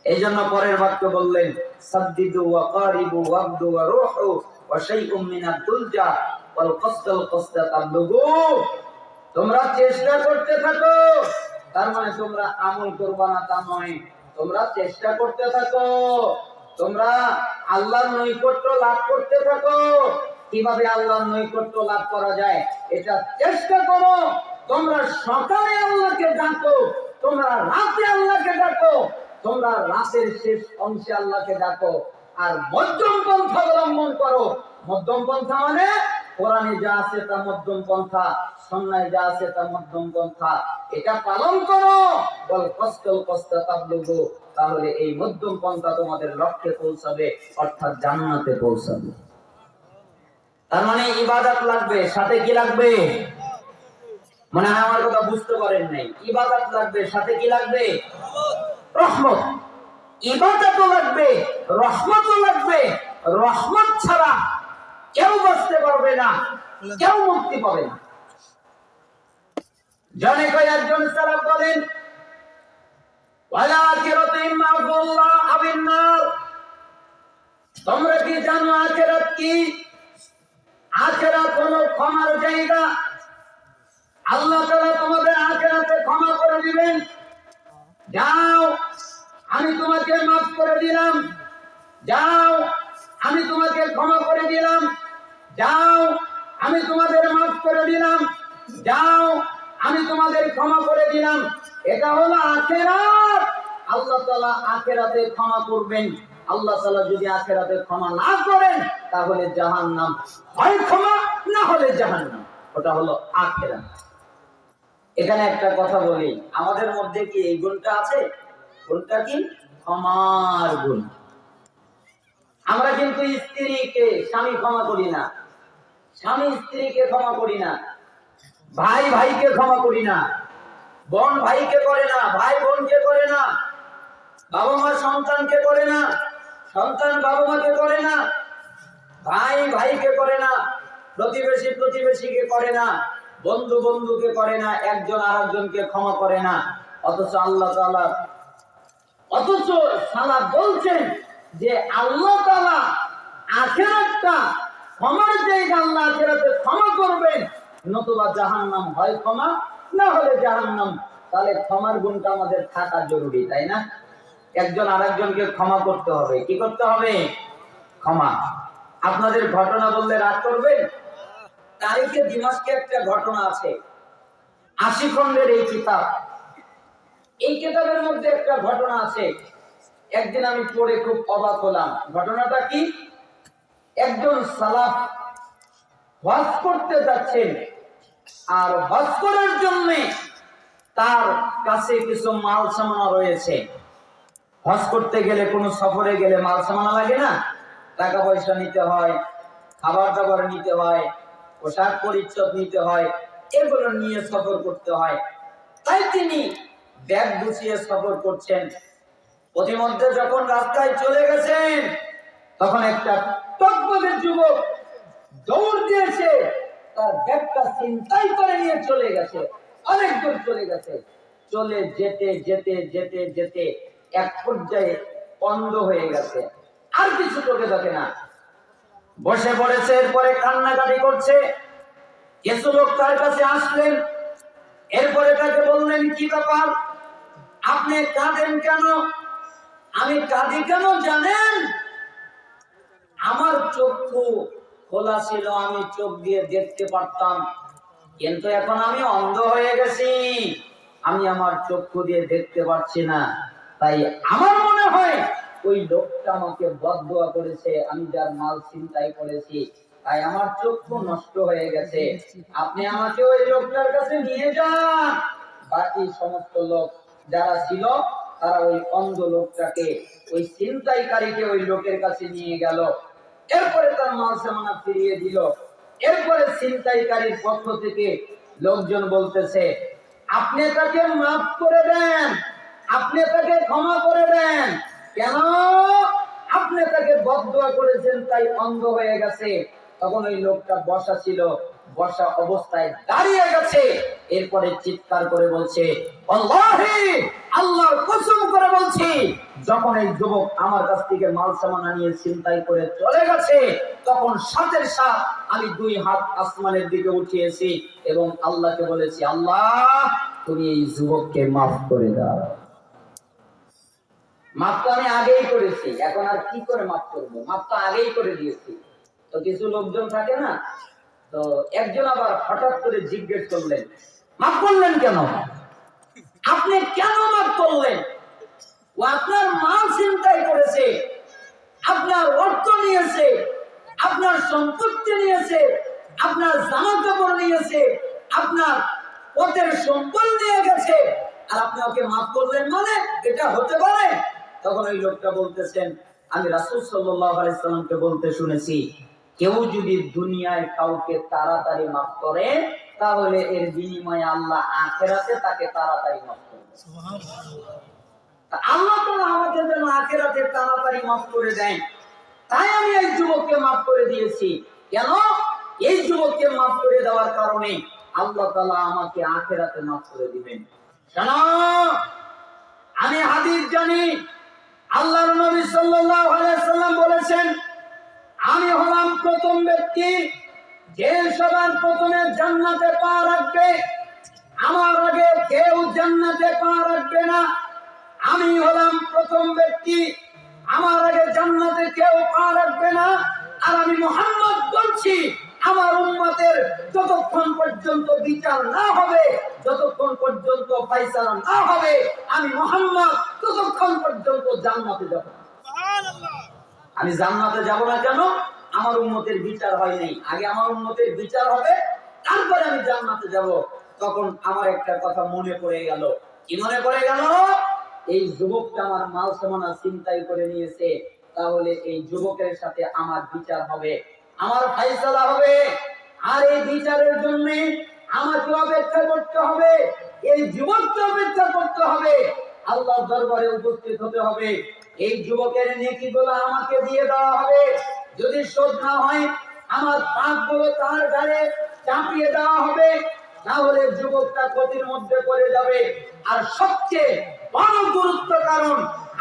এই জন্য পরের বাক্য বললেন, সাদ্দিদু ওয়া কারিবু ওয়াবদু ওয়া রুহু ওয়া শাইউম মিনাদ দুলজা ওয়াল কসদাল কসদা তাবলুগু, তোমরা চেষ্টা করতে থাকো। তার মানে তোমরা আমল করবা না তা নয়, তোমরা চেষ্টা করতে থাকো, তোমরা আল্লাহর নৈকট্য লাভ করতে থাকো। কিভাবে আল্লাহর নৈকট্য লাভ করা যায় এটা চেষ্টা করো। তোমরা সকালে আল্লাহকে ডাকো, তোমরা রাতে আল্লাহকে ডাকো, তোমরা রাতের শেষ অংশে আল্লাহকে ডাকো, আর মধ্যম পন্থা অবলম্বন করো। মধ্যম পন্থা মানে কোরআনে যা আছে তা মধ্যম পন্থা, সুন্নাহে যা আছে তা মধ্যম পন্থা, এটা পালন করো। বল কষ্টল কষ্ট তাবলুগু, তাহলে এই মধ্যম পন্থা তোমাদের লক্ষ্যে পৌঁছাবে, অর্থাৎ জান্নাতে পৌঁছাবে। তার মানে ইবাদত লাগবে, সাথে কি লাগবে? মনে হয় আমার কথা বুঝতে পারেন নাই। ইবাদত লাগবে, সাথে কি লাগবে? রহমত। ইবাদতও লাগবে, রহমতও লাগবে। রহমত ছাড়া কেউ বাঁচতে পারবে না, কেউ মুক্তি পাবে না। জনে কয়েকজন সালাফ বলেন, ওয়ালা আখিরাতু ইম্মা আল্লাহ আবিন নার। তোমরা কি জানো আখিরাত কি? আখিরাত হলো ক্ষমার জায়গা। আল্লাহ তাআলা তোমাদের আখিরাতে ক্ষমা করে দিবেন। যাও, আমি তোমাকে মাফ করে দিলাম। যাও, আমি তোমাকে ক্ষমা করে দিলাম। যাও, আমি তোমাদের মাফ করে দিলাম। যাও, আমি তোমাদের ক্ষমা করে দিলাম। এটা হলো আখিরাত। আল্লাহ তাআলা আখিরাতে ক্ষমা করবেন। আল্লাহ তাআলা যদি আখিরাতে ক্ষমা না করেন তাহলে জাহান্নাম, হয় ক্ষমা না হলে জাহান্নাম। ওটা হলো আখিরাত। এখানে একটা কথা বলি, আমাদের মধ্যে কি এই গুণটা আছে? গুণটা কি? ক্ষমার গুণ। আমরা কিন্তু স্ত্রীকে স্বামী ক্ষমা করি না, স্বামী স্ত্রীকে ক্ষমা করি না, ভাই ভাইকে ক্ষমা করি না, বোন ভাইকে করে না, ভাই বোনকে করে না, বাবা মা সন্তানকে করে না, সন্তান বাবা মাকে করে না, ভাই ভাইকে করে না, প্রতিবেশী প্রতিবেশীকে করে না, বন্ধু বন্ধুকে করে না, একজন আরেকজনকে ক্ষমা করে না। অথচ আল্লাহ তাআলা, অথচ সালাফ বলছেন যে আল্লাহ তাআলা আখিরাতটা ক্ষমার জায়গা। আল্লাহ আখিরাতে ক্ষমা করবেন, নতুবা জাহান্নাম, হয় ক্ষমা না হলে জাহান্নাম। তাহলে ক্ষমার গুণটা আমাদের থাকা জরুরি, তাই না? একজন আরেকজনকে ক্ষমা করতে হবে। কি করতে হবে? ক্ষমা। আপনাদের ঘটনা বললে রাগ করবেন? তারিখে দিমাশকে একটা ঘটনা আছে, ৮০ খণ্ডের এই কিতাব। এই কিতাবের মধ্যে একটা ঘটনা আছে। একদিন আমি পড়ে খুব অবাক হলাম। ঘটনাটা কি? একজন সালাফ হজ করতে যাচ্ছেন, আর হজ করার জন্য তার কাছে কিছু মাল সামানা রয়েছে। হজ করতে গেলে, কোনো সফরে গেলে মাল সামানা লাগে না? টাকা পয়সা নিতে হয়, খাবার দাবার নিতে হয়, পোশাক পরিচ্ছদ নিতে হয়, এগুলো নিয়ে সফর করতে হয়। তাই তিনি ব্যাগ গুছিয়ে সফর করছেন। প্রতিমধ্যে যখন রাস্তায় চলে গেছেন, তখন একটা টকবগে যুবক দৌড় দিয়েছে, তার ব্যাগটা ছিনতাই করে নিয়ে চলে গেছে। অনেক দূর চলে গেছে। চলে যেতে যেতে যেতে যেতে এক পর্যায়ে অন্ধ হয়ে গেছে, আর কিছু চোখে দেখে না। বসে পড়েছে, এরপরে কান্নাকাটি করছে। কিছু লোক তার কাছে আসলেন, এরপরে তাকে বললেন, কি ব্যাপার, আপনি কাঁদেন কেন? আমি কাঁদি কেন জানেন? আমার চক্ষু খোলা ছিল, আমি চোখ দিয়ে দেখতে পারতাম, কিন্তু এখন আমি অন্ধ হয়ে গেছি, আমি আমার চক্ষু দিয়ে দেখতে পাচ্ছি না। তাই আমার মনে হয় ওই লোকটা আমাকে বদদুয়া করেছে, আমি যার মাল ছিনতাই করেছি, তাই আমার চক্ষু নষ্ট হয়ে গেছে। আপনি আমাকে ওই লোকটার কাছে নিয়ে যান। বাকি সমস্ত লোক যারা ছিল, তারা ওই অন্ধ লোকটাকে, ওই ছিনতাইকারীকে ওই লোকের কাছে নিয়ে গেল। এরপরে তার মাল সামানা ফিরিয়ে দিল। এরপরে ছিনতাইকারীর পক্ষ থেকে লোকজন বলতেছে, আপনি তাকে মাফ করে দেন, আপনি তাকে ক্ষমা করে দেন। কেন? আপনি তাকে বদদুয়া করেছেন, তাই অন্ধ হয়ে গেছে। তখন ওই লোকটা বসা ছিল, বসা অবস্থায় দাঁড়িয়ে গেছে। এরপরে চিৎকার করে বলছে, আল্লাহি, আল্লাহর কসম করে বলছি, যখন এই যুবক আমার কাছ থেকে মাল সামানা নিয়ে ছিনতাই করে চলে গেছে, তখন সাথে সাথে আমি দুই হাত আসমানের দিকে উঠিয়েছি এবং আল্লাহকে বলেছি, আল্লাহ, তুমি এই যুবককে মাফ করে দাও। মাফ তো আমি আগেই করেছি, এখন আর কি করে মাফ করবো? মাফ তো আগেই করে দিয়েছি। তো কিছু লোকজন থাকে না, তো একজন আবার হঠাৎ করে জিজ্ঞেস করলেন, মাফ করলেন কেন? আপনি কেন মাফ করলেন? ও আপনার মাল ছিনতাই করেছে, আপনার অর্থ নিয়েছে, আপনার সম্পত্তি নিয়েছে, আপনার জামা কাপড় নিয়েছে, আপনার পথের সম্পদ নিয়ে গেছে, আর আপনি ওকে মাফ করলেন মানে? এটা হতে পারে? তখন ওই লোকটা বলতেছেন, আমি রাসূল সাল্লাল্লাহু আলাইহি সাল্লামকে বলতে শুনেছি, কেউ যদি দুনিয়ায় কাউকে তাড়াতাড়ি মাফ করে, তাহলে এর বিনিময়ে আল্লাহ আখিরাতে তাকে তাড়াতাড়ি মাফ করবে। আল্লাহ তাআলা আমাদের যেন আখিরাতে তাড়াতাড়ি মাফ করে দেন। তাই আমি এই যুবককে মাফ করে দিয়েছি। কেন? এই যুবককে মাফ করে দেওয়ার কারণে আল্লাহ তাআলা আমাকে আখিরাতে মাফ করে দিবেন। শোনো, আমি হাদিস জানি। আল্লাহর নবী সাল্লাল্লাহু আলাইহি ওয়াসাল্লাম বলেছেন, আমি হলাম প্রথম ব্যক্তি যে সবার প্রথমে জান্নাতে পা রাখবে। আমার আগে কেউ জান্নাতে পা রাখবে না। আমি হলাম প্রথম ব্যক্তি, আমার আগে জান্নাতে কেউ পা রাখবে না। আর আমি মুহাম্মদ বলছি, আমার উম্মতের যতক্ষণ পর্যন্ত বিচার না হবে, যতক্ষণ পর্যন্ত ফয়সালা না হবে, আমি মুহাম্মদ ততক্ষণ পর্যন্ত জান্নাতে যাব না। সুবহানাল্লাহ। আমি জান্নাতে যাব না কেন? আমার উম্মতের বিচার হয় নাই। আগে আমার উম্মতের বিচার হবে, তারপরে আমি জান্নাতে যাব। তখন আমার একটা কথা মনে পড়ে গেল। কি মনে পড়ে গেল? এই যুবকটা আমার মাল সামানা ছিনতাই করে নিয়েছে, তাহলে এই যুবকের সাথে আমার বিচার হবে, আমার ফয়সালা হবে। আর এই বিচারের জন্য আমাকে অপেক্ষা করতে হবে, এই যুবককে অপেক্ষা করতে হবে, আল্লাহর দরবারে উপস্থিত হতে হবে। এই যুবকের নেকিগুলো আমাকে দিয়ে দেওয়া হবে। যদি শোধ না হয়, আমার পাপগুলো তার ঘাড়ে চাপিয়ে দেওয়া হবে। তাহলে যুবকটা ক্ষতির মধ্যে পড়ে যাবে। আর সবচেয়ে বড় গুরুত্ব কারণ,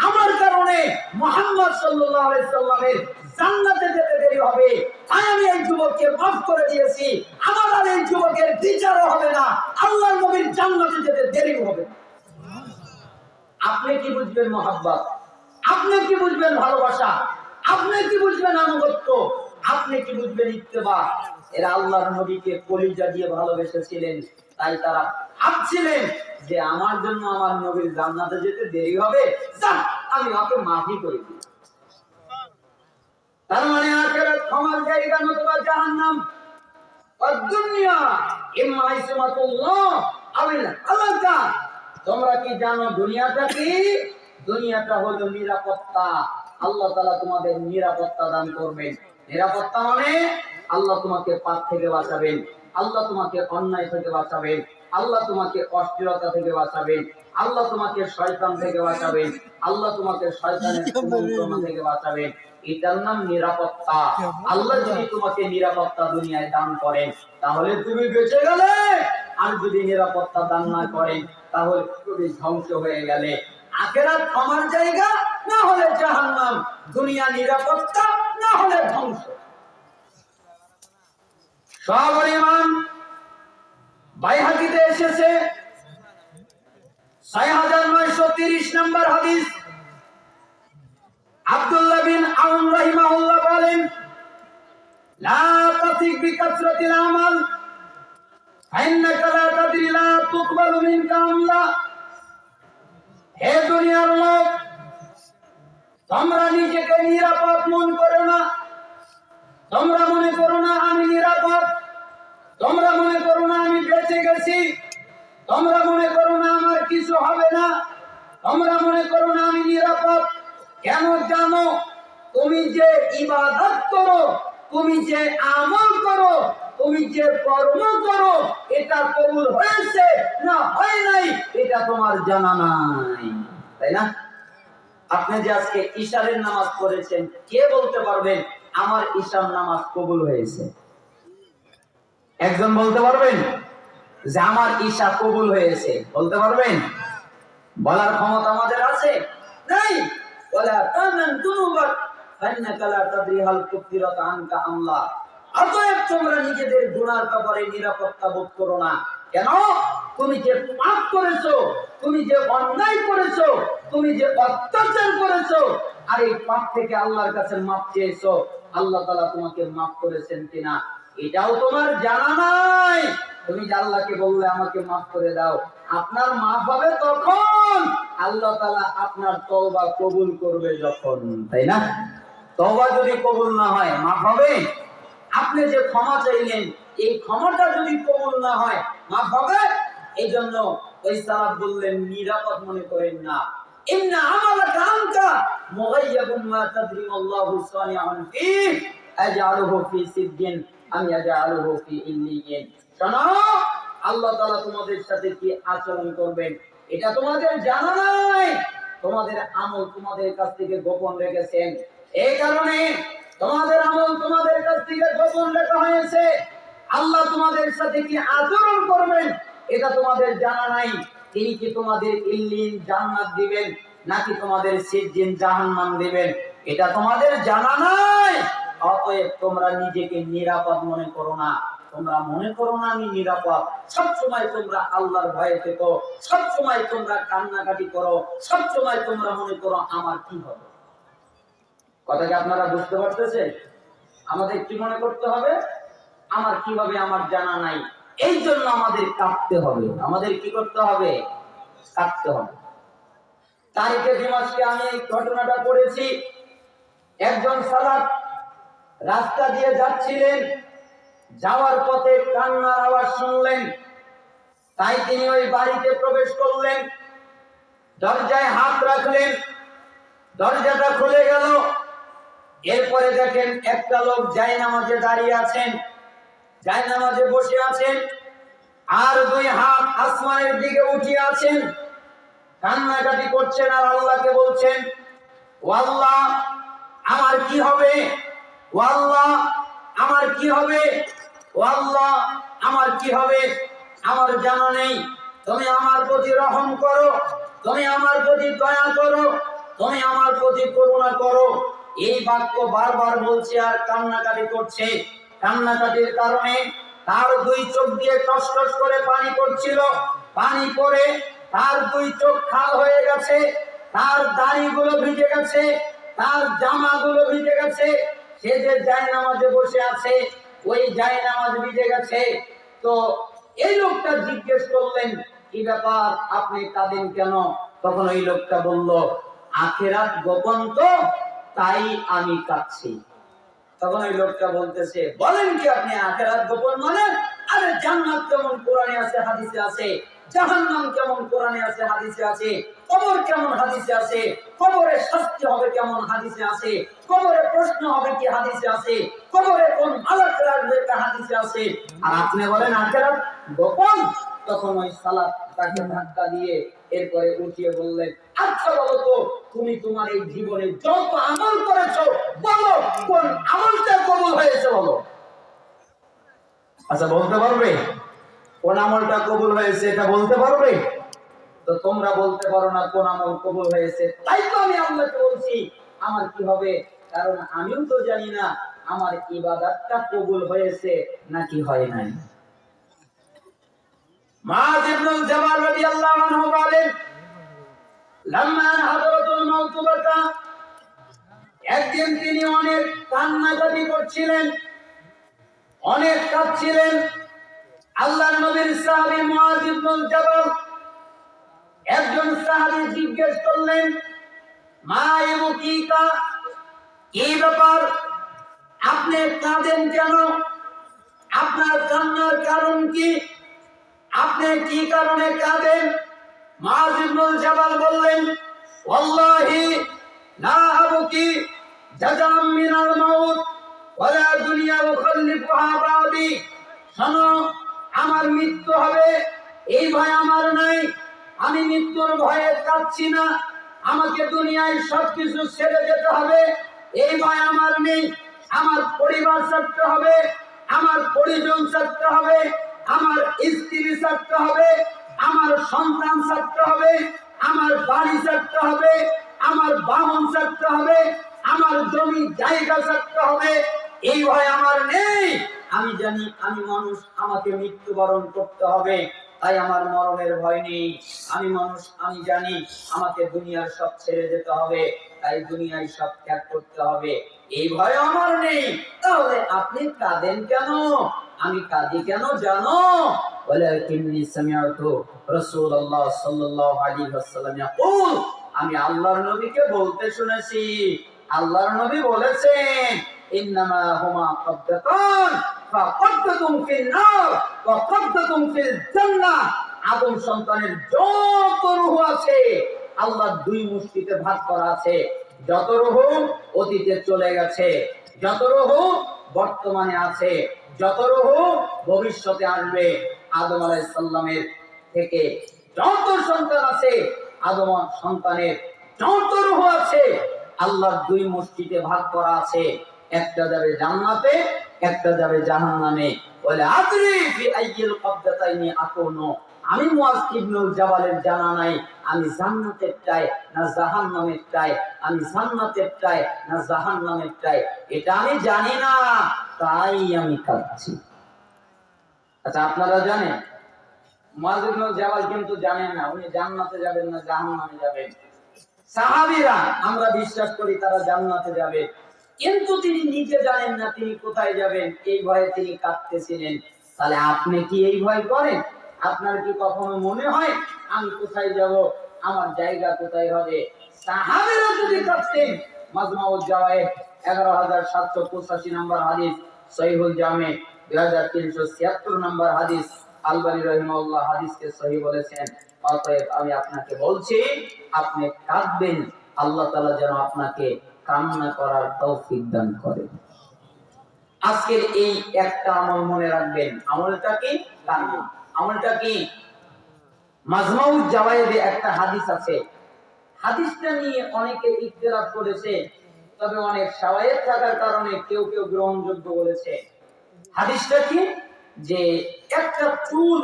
আমার কারণে মুহাম্মদ সাল্লাল্লাহু আলাইহি সাল্লামের জান্নাতে যেতে দেরি হবে। তাই আমি এই যুবককে মাফ করে দিয়েছি। আমার আর এই যুবকের বিচারও হবে না, আল্লাহর নবীর জান্নাতে যেতে দেরি হবে। আপনি কি বুঝবেন মহব্বত? আপনি কি বুঝবেন ভালোবাসা? আপনি কি বুঝবেন আনুগত্য? আপনি কি বুঝবেন ইত্তেবা? এরা আল্লাহর নবীকে কলিজা দিয়ে ভালোবেসেছিলেন। তাই তারা ভাবছিলেন যে আমার জন্য আমার নবীর জান্নাতে যেতে দেরি হবে, যাক আমি ওকে মাফই করে দিই। তার মানে আখিরাত ক্ষমার জায়গা নতুবা জাহান্নাম। আর দুনিয়া ইম্মা ইসমাতুল্লাহ আবিল আলাকা। তোমরা কি জানো দুনিয়াটা কি? দুনিয়াটা হলো নিরাপত্তা। আল্লাহ তাআলা তোমাদের নিরাপত্তা দান করবেন। নিরাপত্তা মানে আল্লাহ তোমাকে পাপ থেকে বাঁচাবেন, আল্লাহ তোমাকে অন্যায় থেকে বাঁচাবেন, আল্লাহ তোমাকে অশ্লীলতা থেকে বাঁচাবেন, আল্লাহ তোমাকে শয়তান থেকে বাঁচাবেন, আল্লাহ তোমাকে শয়তানের কুমন্ত্রণা থেকে বাঁচাবেন। এটার নাম নিরাপত্তা। আল্লাহ যদি তোমাকে নিরাপত্তা দুনিয়ায় দান করেন, তাহলে তুমি বেঁচে গেলে। আর যদি নিরাপত্তা দান না করেন, তাহলে তুমি ধ্বংস হয়ে গেলে। আখিরাত ক্ষমার জায়গা, না হলে জাহান্নাম। দুনিয়া নিরাপত্তা, না হলে ধ্বংস। সবরিমান বাইহাকিতে এসেছে ৬৯৩০ নম্বর হাদিস। আব্দুল্লাহ বিন আউন রাহিমাহুল্লাহ বলেন, লা তাসিক বিকাসরাতিল আমাল ফাইন্নাকা লা তাদরি লা তুকবালু মিনকা আমলা। হে দুনিয়ার লোক, তোমরা নিজেকে নিরাপদ মনে করো না। তোমরা মনে করো না আমি নিরাপদ। তোমরা মনে করো না আমি বেঁচে গেছি। তোমরা মনে করো না আমার কিছু হবে না। তোমরা মনে করো না আমি নিরাপদ। কেন জানো? তুমি যে ইবাদত করো, তুমি যে আমল করো, তুমি যে কর্ম করো, এটা কবুল হয়েছে না হয় নাই, এটা তোমার জানা নাই, তাই না? আপনি যে আজকে ইশারের নামাজ পড়েছেন, কে বলতে পারবেন আমার ইশার নামাজ কবুল হয়েছে? একজন বলতে পারবেন যে আমার ঈশা কবুল হয়েছে? বলতে পারবেন? বলার ক্ষমতা আমাদের আছে? নাই। ওয়ালা তামান দুনুবাক ফান্নাকা লা তাদরি হাল কুফিরাত আনকা আমলা। অতএব তোমরা নিজেদের গুনার ব্যাপারে নিরাপত্তা বোধ করো না। কেন? তুমি যে পাপ করেছো, তুমি যে অন্যায় করেছো, তুমি যে অত্যাচার করেছো, আর এই পাপ থেকে আল্লাহর কাছে মাফ চেয়েছো, আল্লাহ তাআলা তোমাকে মাফ করেছেন কিনা এটাও তোমার জানা নাই। তুমি যে আল্লাহকে বললে আমাকে মাফ করে দাও, আপনার মাফ হবে তখন আল্লাহ তাআলা আপনার তওবা কবুল করবে যখন, তাই না? তওবা যদি কবুল না হয়, মাফ হবে? আপনি যে ক্ষমা চাইলেন, এই ক্ষমাটা যদি কবুল না হয়, মাফ হবে? এই জন্য ওই সাহাব বললেন নিরাপদ মনে করেন না। ইন্না আমালাকা আনকা মুগায়্যাবুন মা তাদরি আল্লাহু সানিউন ফি। আজআলুহু ফি সিদ্দিন আম আজআলুহু ফি ইল্লিয়িন। শোনো, আল্লাহ তাআলা তোমাদের সাথে কি আচরণ করবেন এটা তোমাদের জানা নাই। তোমাদের আমল তোমাদের কাছ থেকে গোপন রেখেছেন। এই কারণে তোমাদের আমল তোমাদের কাছ থেকে গোপন রাখা হয়েছে। আল্লাহ তোমাদের সাথে কি আচরণ করবেন এটা তোমাদের জানা নাই। তিনি কি তোমাদের ইল্লিন জান্নাত দিবেন নাকি তোমাদের সিজ্জিন জাহান্নাম দিবেন এটা তোমাদের জানা নাই। অতএব তোমরা নিজেকে নিরাপদ মনে করো না। তোমরা মনে করো না আমি নিরাপদ। সব সময় তোমরা আল্লাহর ভয়ে থেকো, সব সময় তোমরা কান্নাকাটি করো, সব সময় তোমরা মনে করো আমার কি হবে। কথাটা আপনারা বুঝতে পারতেছেন? আমাদের কি মনে করতে হবে? আমার কিভাবে আমার জানা নাই। এই জন্য আমাদের কাঁদতে হবে। আমাদের কি করতে হবে? কাঁদতে হবে। তারিখে দিমাশকে আমি এই ঘটনাটা পড়েছি। একজন সালাত রাস্তা দিয়ে যাচ্ছিলেন, যাওয়ার পথে কান্নার আওয়াজ শুনলেন। তাই তিনি ওই বাড়িতে প্রবেশ করলেন, দরজায় হাত রাখলেন, দরজাটা খুলে গেল। এরপরে দেখেন একটা লোক জায়নামাজে দাঁড়িয়ে আছেন, জায়নামাজে বসে আছেন, আর দুই হাত আসমানের দিকে উঠিয়ে আছেন, কান্নাকাটি করছেন আর আল্লাহকে বলছেন, ও আল্লাহ আমার কি হবে, ও আল্লাহ আমার কি হবে, ও আল্লাহ আমার কি হবে, আমার জানা নেই। তুমি আমার প্রতি রহম করো, তুমি আমার প্রতি দয়া করো, তুমি আমার প্রতি করুণা করো। এই বাক্য বারবার বলছে আর কান্নাকাটি করছে। কান্নাকাটির কারণে তার দুই চোখ দিয়ে টসটস করে পানি পড়ছিল। পানি পড়ে তার দুই চোখ খাল হয়ে গেছে, তার দাড়িগুলো ভিজে গেছে, তার জামাগুলো ভিজে গেছে। সে যে জায়নামাজে বসে আছে ওই জায়নামাজ ভিজে গেছে। তো এই লোকটা জিজ্ঞেস করলেন, কি ব্যাপার আপনি কাঁদেন কেন? তখন ওই লোকটা বলল, আখিরাত গোপন তো তাই আমি কাঁদছি। তখন ওই লোকটা বলতেছে, বলেন কি আপনি আখিরাত গোপন মানে? আরে জান্নাত কেমন কোরআনে আছে হাদিসে আছে, জাহান্নাম কেমন কোরআনে আছে হাদিসে আছে, কবর কেমন হাদিসে আছে, কবরে শাস্তি হবে কেমন হাদিসে আছে, কবরে প্রশ্ন হবে কি হাদিসে আছে, কবরে কোন মালাকরা আসবে তা হাদিসে আছে। আর আপনি বলেন আখিরাত গোপন? তখন ওই সালাত তাকে ধাক্কা দিয়ে এরপরে উঠিয়ে বললেন, আচ্ছা বলো তো তুমি তোমার এই জীবনে যত আমল করেছো বলো কোন আমলটা কবুল হয়েছে বলো। আচ্ছা বলতে পারবে কোন আমলটা কবুল হয়েছে? এটা বলতে পারবে? তো তোমরা বলতে পারো না কোন আমল কবুল হয়েছে। তাই তো আমি আল্লাহকে বলছি আমার কি হবে, কারণ আমিও তো জানি না আমার ইবাদতটা কবুল হয়েছে নাকি হয় নাই। মুআয ইবনে জাবাল রাদিয়াল্লাহু আনহু বলেন, লাম্মা হাদরাতুল মাউত বাকা, একদিন তিনি অনেক কান্নাকাটি করছিলেন, অনেক কাঁদছিলেন। আল্লাহর নবীর সাহাবী মুআয ইবনে জাবাল একজন সাহাবী জিজ্ঞেস করলেন, মা ইবুকিকা, কি ব্যাপার আপনি কাঁদেন কেন? আপনার কান্নার কারণ কি? আপনি কি কারণে কাঁদেন? মুআয ইবনে জাবাল বললেন, ওয়াল্লাহি লা আবকি জাযাম মিনাল মাউত ওয়ালা দুনিয়া উখাল্লিফুহা বাদি। শোনো, আমার মৃত্যু হবে এই ভয় আমার নাই। আমি মৃত্যুর ভয়ে কাঁদছি না। আমাকে দুনিয়ায় সবকিছু ছেড়ে যেতে হবে এই ভয় আমার নেই। আমার পরিবার ছাড়তে হবে, আমার পরিজন ছাড়তে হবে, আমার স্ত্রী ছাড়তে হবে, আমার সন্তান ছাড়তে হবে, আমার বাড়ি ছাড়তে হবে, আমার বাহন ছাড়তে হবে, আমার জমি জায়গা ছাড়তে হবে। এই ভয় আমার নেই। আমি জানি আমি মানুষ, আমাকে মৃত্যুবরণ করতে হবে, তাই আমার মরণের ভয় নেই। আমি মানুষ, আমি জানি আমাকে দুনিয়ার সব ছেড়ে যেতে হবে, তাই দুনিয়ায় সব ত্যাগ করতে হবে। এই ভয় আমার নেই। তাহলে আপনি কাঁদেন কেন? আমি কাঁদি কেন জানো? ওয়ালাকিন্নী সামিআতু রাসূলুল্লাহ সাল্লাল্লাহু আলাইহি ওয়াসাল্লাম ইয়াকুল, আমি আল্লাহর নবীকে বলতে শুনেছি। আল্লাহর নবী বলেছেন, ইন্নামা হুমা কবদাতান ফাকবদাতুম ফিন নার ওয়া কবদাতুম ফিল জান্নাহ। আদম সন্তানের যত রূহ আছে আল্লাহ দুই মুষ্টিতে ভাগ করা আছে। যত রূহ অতীতে চলে গেছে, যত রূহ বর্তমানে আছে, যত রূহ ভবিষ্যতে আসবে, আদম আলাইহিস সালামের থেকে যত সন্তান আছে, আদম সন্তানের যত রূহ আছে, আল্লাহর দুই মুষ্টিতে ভাগ করা আছে। একটা যাবে জান্নাতে, একটা যাবে জাহান্নামে। বলে আদরি ফি আইয়িল কবদাতাইনি আকুনু, আমি মুআজ ইবনুল জাবালের জানা নাই আমি জান্নাতের চাই না জাহান্নামের চাই, আমি জান্নাতের চাই না জাহান্নামের চাই, এটা আমি জানি না, তাই আমি কাঁদছি। আচ্ছা, আপনারা জানেন মুআজ ইবনুল জাবাল কিন্তু জানেন না উনি জান্নাতে যাবেন না জাহান্নামে যাবেন। সাহাবীরা আমরা বিশ্বাস করি তারা জান্নাতে যাবে, কিন্তু তিনি নিজে জানেন না তিনি কোথায় যাবেন, এই ভয়ে তিনি কাঁদতেছিলেন। তাহলে আপনি কি এই ভয় করেন? আপনার কি কখনো মনে হয় আমি কোথায় যাব, আমার জায়গা কোথায় হবে? সাহাবীরা যদি কাঁদতেন, মাজমাউল জাওয়ায়েদ 11785 নম্বর হাদিস, সহিহুল জামে 2376 নম্বর হাদিস, আলবানী রাহিমাহুল্লাহ হাদিসকে সহিহ বলেছেন। অতএব আমি আপনাকে বলছি, আপনি কাঁদবেন, আল্লাহ তাআলা যেন আপনাকে কান্না করার তৌফিক দান করে। আজকের এই একটা আমল মনে রাখবেন। আমলটা কি? কান্না। আমলটা কি? মাজমাউজ জাওয়ায়েদে একটা হাদিস আছে, হাদিসটা নিয়ে অনেকে ইখতিলাফ করেছে, তবে অনেক শাওয়ায়েদ থাকার কারণে কেউ কেউ গ্রহণযোগ্য বলেছে। হাদিসটা কি? যে একটা চুল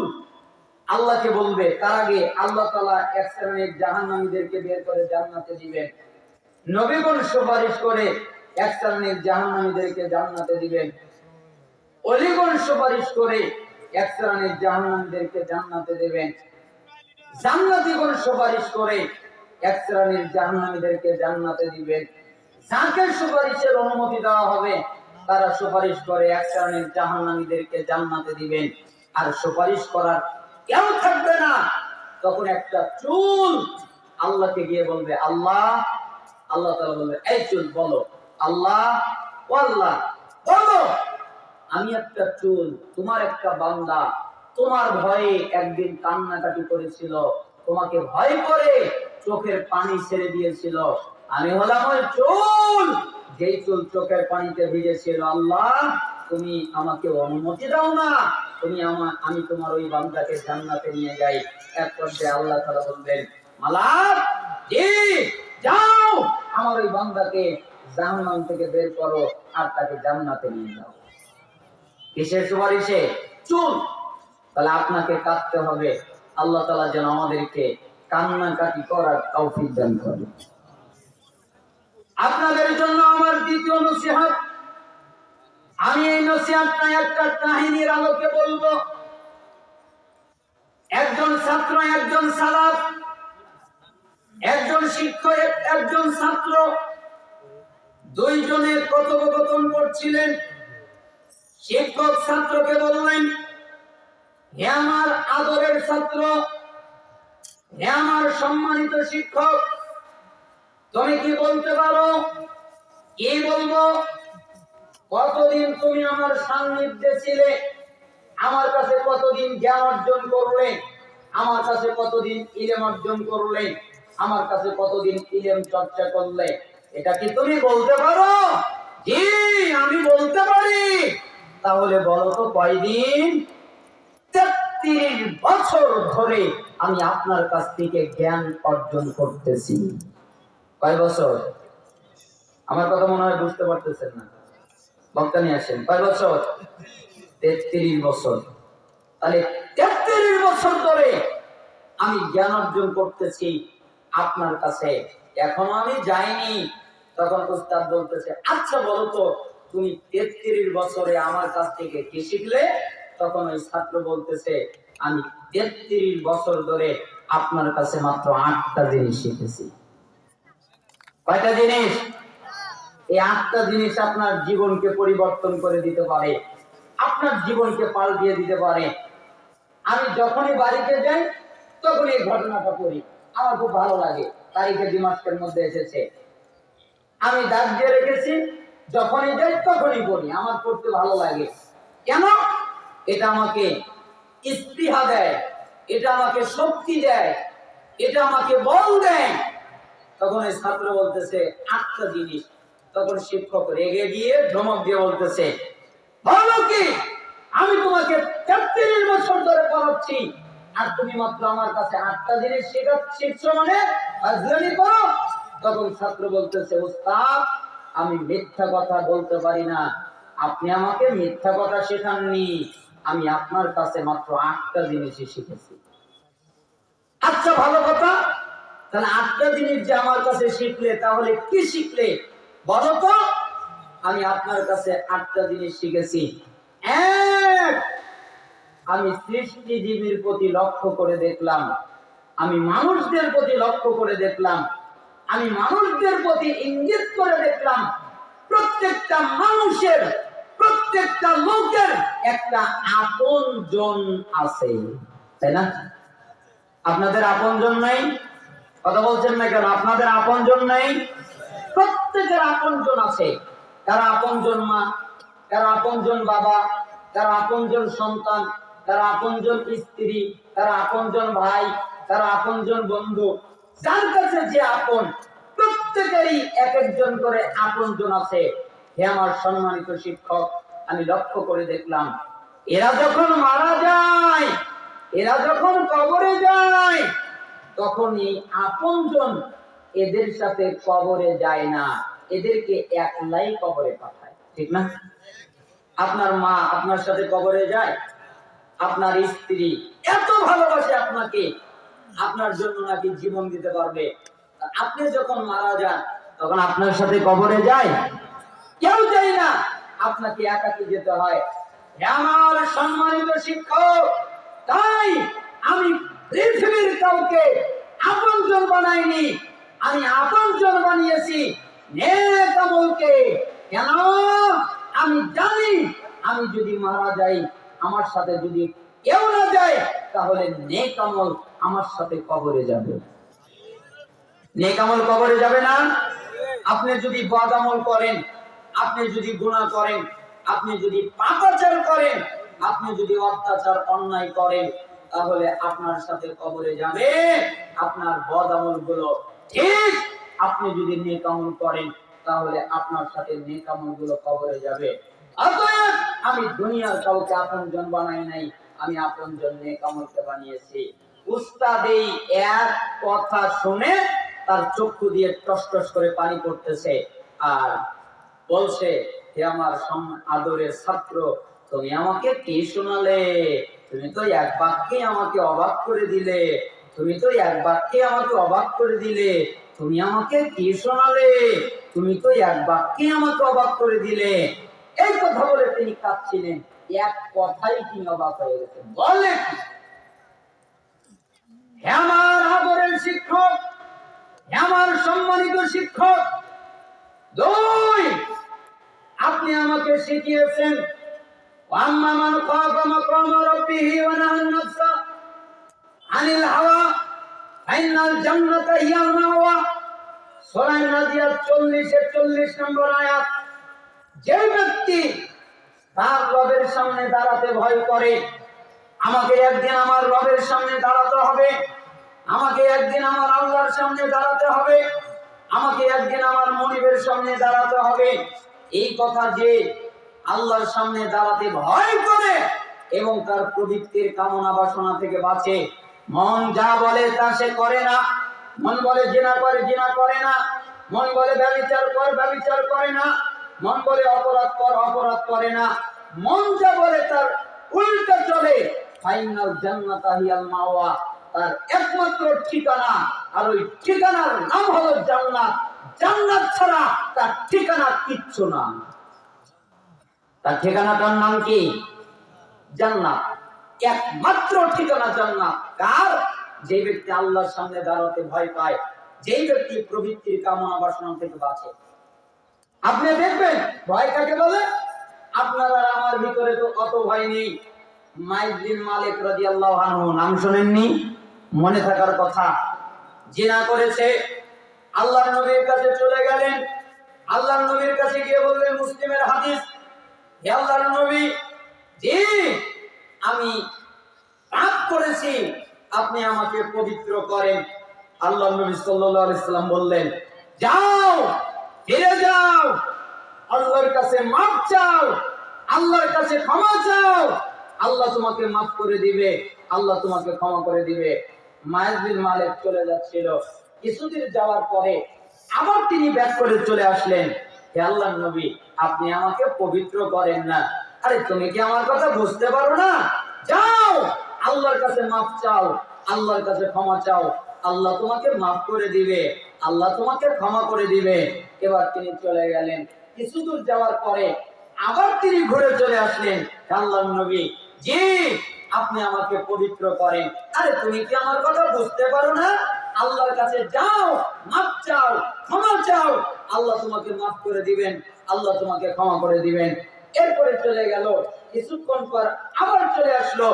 আল্লাহকে বলবে, তার আগে আল্লাহ তাআলা এক শ্রেণীর জাহান্নামীদেরকে বের করে জান্নাতে দিবেন। নবীগণ সুপারিশ করে এক শ্রেণীর জাহান্নামীদেরকে জান্নাতে দিবেন। ওলিগণ সুপারিশ করে এক শ্রেণীর জাহান্নামীদেরকে জান্নাতে দিবেন। জান্নাতীগণ সুপারিশ করে এক শ্রেণীর জাহান্নামীদেরকে জান্নাতে দিবেন। যাকে সুপারিশের অনুমতি দেওয়া হবে তারা সুপারিশ করে এক শ্রেণীর জাহান্নামীদেরকে জান্নাতে দিবেন। আর সুপারিশ করার কেউ থাকবে না। তখন একটা চুল আল্লাহকে গিয়ে বলবে আল্লাহ, আল্লাহ তাআলা বলবে এই চুল বলো আল্লাহ, ও আল্লাহ বলো, আমি একটা চুল, তোমার একটা বান্দা, তোমার ভয়ে একদিন কান্নাকাটি করেছিল, তোমাকে ভয় করে চোখের পানি ছেড়ে দিয়েছিল, আমি হলাম ওই চুল, যেই চুল চোখের পানিতে ভিজেছিল। আল্লাহ, তুমি আমাকে অনুমতি দাও না, আমি তোমার ওই বান্দাকে জান্নাতে নিয়ে যাই। এক পর্যায়ে আল্লাহ তাআলা বলবেন মালাক, জি যাও, আমার ওই বান্দাকে জাহান্নাম থেকে বের করো আর তাকে জান্নাতে নিয়ে যাও। কিসের সুপারিশে? চুল। তাহলে আপনাকে কাঁদতে হবে, আল্লাহ তাআলা যেন আমাদেরকে কান্নাকাটি করার তৌফিক দান করে। আপনাদের জন্য আমার দ্বিতীয় নসিহত, আমি এই নসিহতটা একটা কাহিনীর আলোকে বলবো। একজন ছাত্র, একজন সালাফ, একজন শিক্ষক, একজন ছাত্র, দুইজনে কথোপকথন করছিলেন। শিক্ষক ছাত্রকে বললেন, হে আমার আদরের ছাত্র, হে আমার সম্মানিত শিক্ষক, তুমি কি বলতে পারো? কি বলবো? কতদিন তুমি আমার সান্নিধ্যে ছিলে, আমার কাছে কতদিন জ্ঞান অর্জন করলে, আমার কাছে কতদিন ইলম অর্জন করলে, আমার কাছে কতদিন ইলম চর্চা করলে, এটা কি তুমি বলতে পারো? জি আমি বলতে পারি। তাহলে বলো তো কয়দিন? 33 বছর ধরে আমি আপনার কাছ থেকে জ্ঞান অর্জন করতেছি। কয় বছর? আমার কথা মনে হয় বুঝতে পারতেছেন না, বক্তা নিয়ে আসেন। কয় বছর? 33 বছর। তাহলে 33 বছর ধরে আমি জ্ঞান অর্জন করতেছি আপনার কাছে, এখনো আমি যাইনি। তখন উস্তাদ বলতেছে, আচ্ছা বলো তো তুমি 33 বছরে আমার কাছ থেকে কি শিখলে? তখন ওই ছাত্র বলতেছে, আমি 33 বছর ধরে আপনার কাছে মাত্র 8টা জিনিস শিখেছি। কয়টা জিনিস? এই 8টা জিনিস আপনার জীবনকে পরিবর্তন করে দিতে পারে, আপনার জীবনকে পাল্টিয়ে দিতে পারে। আমি যখনই বাড়িতে যাই তখন এই ঘটনাটা পড়ি, আমার খুব ভালো লাগে। তারিখে দিমাসকের মধ্যে এসেছে, আমি দাগ দিয়ে রেখেছি, যখনই যাই তখনই পড়ি, আমার পড়তে ভালো লাগে। কেন? এটা আমাকে স্পৃহা দেয়, এটা আমাকে শক্তি দেয়, এটা আমাকে বল দেয়। তখন এই ছাত্র বলতেছে 8টা জিনিস। তখন শিক্ষক রেগে গিয়ে ধমক দিয়ে বলতেছে, বলো কি, আমি তোমাকে 33 বছর ধরে পড়াচ্ছি, আর তুমি মাত্র আমার কাছে 8টা জিনিস শিখছো, মানে ফাজলামি করো। তখন ছাত্র বলতেছে, উস্তাদ, আমি মিথ্যা কথা বলতে পারি না, আপনি আমাকে মিথ্যা কথা শেখাননি, আমি আপনার কাছে মাত্র 8টা জিনিসই শিখেছি। আচ্ছা, ভালো কথা, তাহলে 8টা জিনিস যে আমার কাছে শিখলে, তাহলে কি শিখলে বলো তো? আমি আপনার কাছে 8টা জিনিস শিখেছি। এক, আমি সৃষ্টিজীবীর প্রতি লক্ষ্য করে দেখলাম, আমি মানুষদের প্রতি লক্ষ্য করে দেখলাম, আমি মানুষদের প্রতি ইঙ্গিত করে দেখলাম, প্রত্যেকটা মানুষের, প্রত্যেকটা লোকের একটা আপনজন আছে, তাই না? আপনাদের আপনজন নাই? কথা বলছেন না কেন? আপনাদের আপনজন নাই? প্রত্যেকের আপনজন আছে। কারা আপনজন মা, কারা আপনজন বাবা, কারা আপনজন সন্তান, কারা আপনজন স্ত্রী, কারা আপনজন ভাই, কারা আপনজন বন্ধু। যার কাছে যে আপন, প্রত্যেকেরই এক একজন করে আপনজন আছে। হে আমার সম্মানিত শিক্ষক, আমি লক্ষ্য করে দেখলাম, এরা যখন মারা যায়, এরা যখন কবরে যায়, তখন এই আপনজন এদের সাথে কবরে যায় না, এদেরকে একলাই কবরে পাঠায়, ঠিক না? আপনার মা আপনার সাথে কবরে যায়, আপনার স্ত্রী এত ভালোবাসে আপনাকে, আপনার জন্য নাকি জীবন দিতে পারবে। আপনি যখন মারা যান, তখন আপনার সাথে কবরে যায়? কেউ যায় না, আপনাকে একাকী যেতে হয়। আমার সম্মানিত শিক্ষক, তাই আমি পৃথিবীর কাউকে আপনজন বানাইনি, আমি আপনজন বানিয়েছি নেক আমলকে। কেন? আমি জানি, আমি যদি মারা যাই, আমার সাথে যদি কেউ না যায়, তাহলে নেক আমল আমার সাথে কবরে যাবে। নেক আমল কবরে যাবে না? আপনি যদি বদ আমল করেন, আপনি যদি গুনাহ করেন, আপনি যদি পাপাচার করেন, আপনি যদি অত্যাচার অন্যায় করেন, তাহলে আপনার সাথে কবরে যাবে আপনার বদ আমল গুলো। ঠিক আপনি যদি নেক আমল করেন, তাহলে আপনার সাথে নেক আমল গুলো কবরে যাবে। অতএব আমি দুনিয়ার কাউকে আপনজন বানাই নাই, আমি আপনজন নেক আমলকে বানিয়েছি। উস্তাদ এই এক কথা শুনে তার চক্ষু দিয়ে টস টস করে পানি পড়তেছে, আর বলছে, হে আমার আদরের ছাত্র, তুমি আমাকে কি শোনালে? তুমি তো এক বাক্যে আমাকে অবাক করে দিলে, তুমি তো এক বাক্যে আমাকে অবাক করে দিলে, তুমি আমাকে কি শোনালে? তুমি তো এক বাক্যে আমাকে অবাক করে দিলে। এই কথা বলে তিনি কাঁদছিলেন, এক কথাই তিনি অবাক হয়ে গেছেন। বলে, হে আমার আদরের শিক্ষক, হে আমার সম্মানিত শিক্ষক, দুই, আপনি আমাকে শিখিয়েছেন, আম্মা মান খাফা মাকাম রাব্বিহি ওয়া নাহান নাফসা আনিল হাওয়া ফাইনাল জান্নাতা হিয়াল মাওয়া। সূরা নাজিয়াত 40 নম্বর আয়াত। যে ব্যক্তি তার রবের সামনে দাঁড়াতে ভয় করে, আমাকে একদিন আমার রবের সামনে দাঁড়াতে হবে, আমাকে একদিন আমার আল্লাহর সামনে দাঁড়াতে হবে, আমাকে একদিন আমার মনিবের সামনে দাঁড়াতে হবে, এই কথা যে আল্লাহর সামনে দাঁড়াতে ভয় করে এবং তার প্রবৃত্তির কামনা বাসনা থেকে বাঁচে, মন যা বলে তা সে করে না, মন বলে জিনা করে জিনা করে না, মন বলে ব্যভিচার কর ব্যভিচার করে না, মন বলে অপরাধ কর অপরাধ করে না, মন যা বলে তার উল্টা চলে, ফাইনাল জান্নাতা হিয়াল মাওয়া, তার একমাত্র ঠিকানা, আর ওই ঠিকানার নাম হলো জান্নাত। জান্নাত ছাড়া তার ঠিকানা কিচ্ছু না। তার ঠিকানাটার নাম কি? জান্নাত। একমাত্র ঠিকানা জান্নাত। কার? যে ব্যক্তি আল্লাহর সামনে দাঁড়াতে ভয় পায়, যেই ব্যক্তি প্রবৃত্তির কামনা বাসনা থেকে বাঁচে। আপনি দেখবেন ভয় কাকে বলে? আপনার আর আমার ভিতরে তো অত ভয় নেই। মাইজ বিন মালিক রাদিয়াল্লাহু আনহু নাম শুনেননি? মনে থাকার কথা। জিনা করেছে, আল্লাহর নবীর কাছে চলে গেলেন, আল্লাহর নবীর কাছে গিয়ে বললেন, মুসলিমের হাদিস, হে আল্লাহর নবী, জি আমি পাপ করেছি, আপনি আমাকে পবিত্র করেন। আল্লাহর নবী সাল্লাল্লাহু আলাইহি সাল্লাম বললেন, যাও ফিরে যাও, আল্লাহর কাছে মাফ চাও, আল্লাহর কাছে ক্ষমা চাও, আল্লাহ তোমাকে মাফ করে দিবে, আল্লাহ তোমাকে ক্ষমা করে দিবে। মায়ের বিন মালিক চলে যাচ্ছিল, কিছুদিন যাওয়ার পরে আবার তিনি ব্যাক করে চলে আসলেন। হে আল্লাহর নবী, আপনি আমাকে পবিত্র করেন না। আরে তুমি কি আমার কথা বুঝতে পারো না? যাও, আল্লাহর কাছে মাফ চাও, আল্লাহর কাছে ক্ষমা চাও, আল্লাহ তোমাকে মাফ করে দিবে, আল্লাহ তোমাকে ক্ষমা করে দিবে। এবার তিনি চলে গেলেন। কিছু দূর যাওয়ার পরে আবার তিনি ঘুরে চলে আসলেন। আল্লাহর নবী, জি আপনি আমাকে পবিত্র করেন। আরে তুমি কি আমার কথা বুঝতে পারো না? আল্লাহর কাছে যাও, মাফ চাও, ক্ষমা চাও, আল্লাহ তোমাকে মাফ করে দিবেন, আল্লাহ তোমাকে ক্ষমা করে দিবেন। এরপরে চলে গেল, কিছুক্ষণ পর আবার চলে আসলো।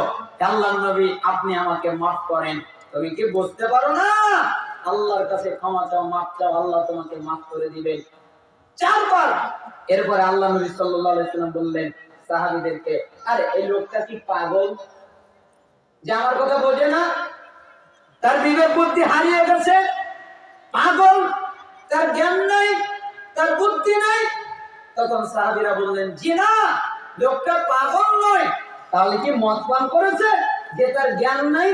আল্লাহর নবী, আপনি আমাকে মাফ করেন। তুমি কি বুঝতে পারো না? আল্লাহর কাছে ক্ষমা চাও, মাফ চাও, আল্লাহ তোমাকে মাফ করে দিবেন। 4 বার। এরপরে আল্লাহ নবী সাল্লাল্লাহু আলাইহি ওয়াসাল্লাম বললেন সাহাবীদেরকে, আরে এই লোকটা কি পাগল যে আমার কথা বোঝে না? তার বিবেক বুদ্ধি হারিয়ে গেছে, পাগল, তার জ্ঞান নাই, তার বুদ্ধি নাই। তখন সাহাবীরা বললেন, জি না, লোকটা পাগল নয়। তাহলে কি মদ পান করেছে যে তার জ্ঞান নাই,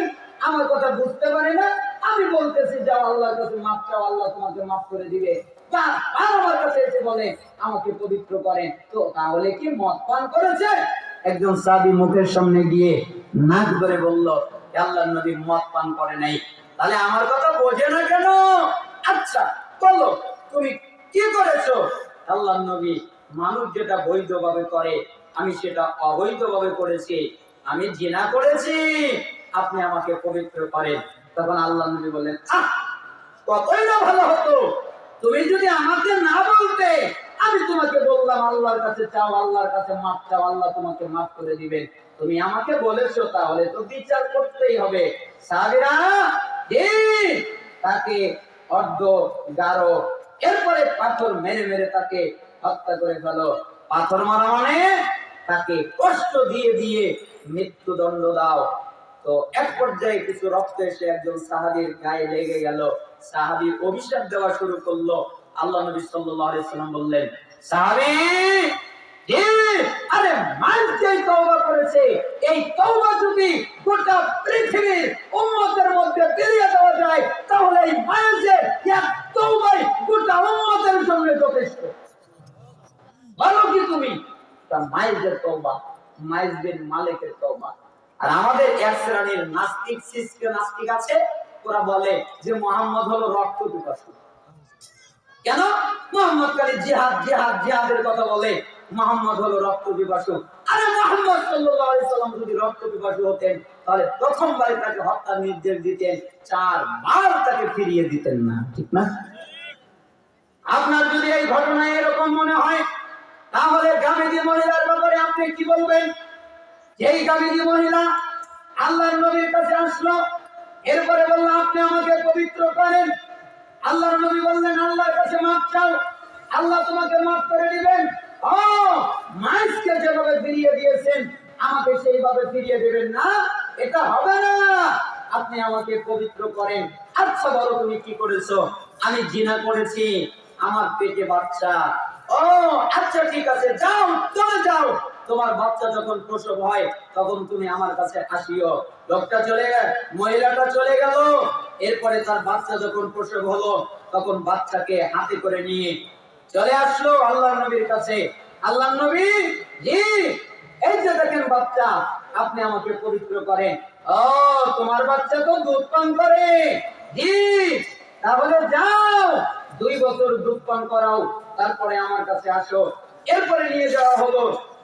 আমার কথা বুঝতে পারে না? আমি বলতেছি যাও আল্লাহর কাছে মাফ চাও, আল্লাহ তোমাকে মাফ করে দিবে। আমার কাছে এসে বলে আমাকে পবিত্র করেন, তো তাহলে কি মদ পান করেছে? একজন সাহাবী মুখের সামনে গিয়ে নাক ধরে বলল, আল্লাহর নবী মদ পান করে নাই। তাহলে আমার কথা বোঝে না কেন? আচ্ছা বলো তুমি কি করেছো? আল্লাহর নবী, মানুষ যেটা বৈধভাবে করে আমি সেটা অবৈধভাবে করেছি, আমি জিনা করেছি, আপনি আমাকে পবিত্র করেন। তখন আল্লাহর নবী বললেন, কতই না ভালো হতো তুমি যদি আমাকে না বলতে। আমি তোমাকে বললাম আল্লাহর কাছে চাও, আল্লাহর কাছে মাফ চাও, আল্লাহ তোমাকে মাফ করে দিবেন। তুমি আমাকে বলেছো, তাহলে তো বিচার করতেই হবে। সাহাবীরা তাকে অর্ধ গারো, এরপরে পাথর মেরে মেরে তাকে হত্যা করে ফেলো। পাথর মারা মানে তাকে কষ্ট দিয়ে দিয়ে মৃত্যুদণ্ড দাও। তো এক পর্যায়ে কিছু রক্ত এসে একজন সাহাবীর গায়ে লেগে গেল। সাহাবী অভিশাপ দেওয়া শুরু করলো। আল্লাহ নবী সাল্লাল্লাহু আলাইহি ওয়াসাল্লাম বললেন, সাহাবী, আরে মানুষ যে তওবা করেছে, এই তওবা যদি গোটা পৃথিবীর উম্মতের মধ্যে বিলিয়ে দেওয়া যায়, তাহলে এই মানুষের এক তওবাই গোটা উম্মতের জন্য যথেষ্ট। বলো কি তুমি? তা মাইজের তওবা, মাইজ বিন মালিকের তওবা। আর আমাদের এক শ্রেণীর নাস্তিক শিষ্য নাস্তিক আছে, ওরা বলে যে মুহাম্মদ হলো রক্ত পিপাসু। কেন? মুহাম্মদ খালি জিহাদ জিহাদ জিহাদের কথা বলে, মুহাম্মদ হলো রক্ত পিপাসু। আরে মুহাম্মদ সাল্লাল্লাহু আলাইহি সাল্লাম যদি রক্ত পিপাসু হতেন, তাহলে প্রথমবার তাকে হত্যার নির্দেশ দিতেন, 4 বার তাকে ফিরিয়ে দিতেন না, ঠিক না? আপনার যদি এই ঘটনা এরকম মনে হয়, তাহলে গামেদী মহিলার ব্যাপারে আপনি কি বলবেন? এই গামেদী মহিলা আল্লাহর নবীর কাছে আসলো, এরপরে বলল আপনি আমাকে পবিত্র করেন। আল্লাহর নবী বললেন আল্লাহর কাছে মাফ চাও, আল্লাহ তোমাকে মাফ করে দিবেন। ও মাইসকে যেভাবে ফিরিয়ে দিয়েছেন আমাকে সেইভাবে ফিরিয়ে দিবেন না, এটা হবে না, আপনি আমাকে পবিত্র করেন। আচ্ছা বলো তুমি কি করেছো? আমি জিনা করেছি, আমার পেটে বাচ্চা। ও আচ্ছা ঠিক আছে, যাও চলে যাও, তোমার বাচ্চা যখন প্রসব হয় তখন তুমি আমার কাছে আসিও। লোকটা চলে গেল, মহিলাটা চলে গেল। এরপরে তার বাচ্চা যখন প্রসব হলো, তখন বাচ্চাকে হাতে করে নিয়ে চলে আসলো আল্লাহর নবীর কাছে। আল্লাহর নবী, জি এই যে দেখেন বাচ্চা, আপনি আমাকে পবিত্র করেন। ও তোমার বাচ্চা তো দুধ পান করে? জি, তাহলে যাও 2 বছর দুধ পান করাও, তারপরে আমার কাছে আসো। এরপরে নিয়ে যাওয়া হলো।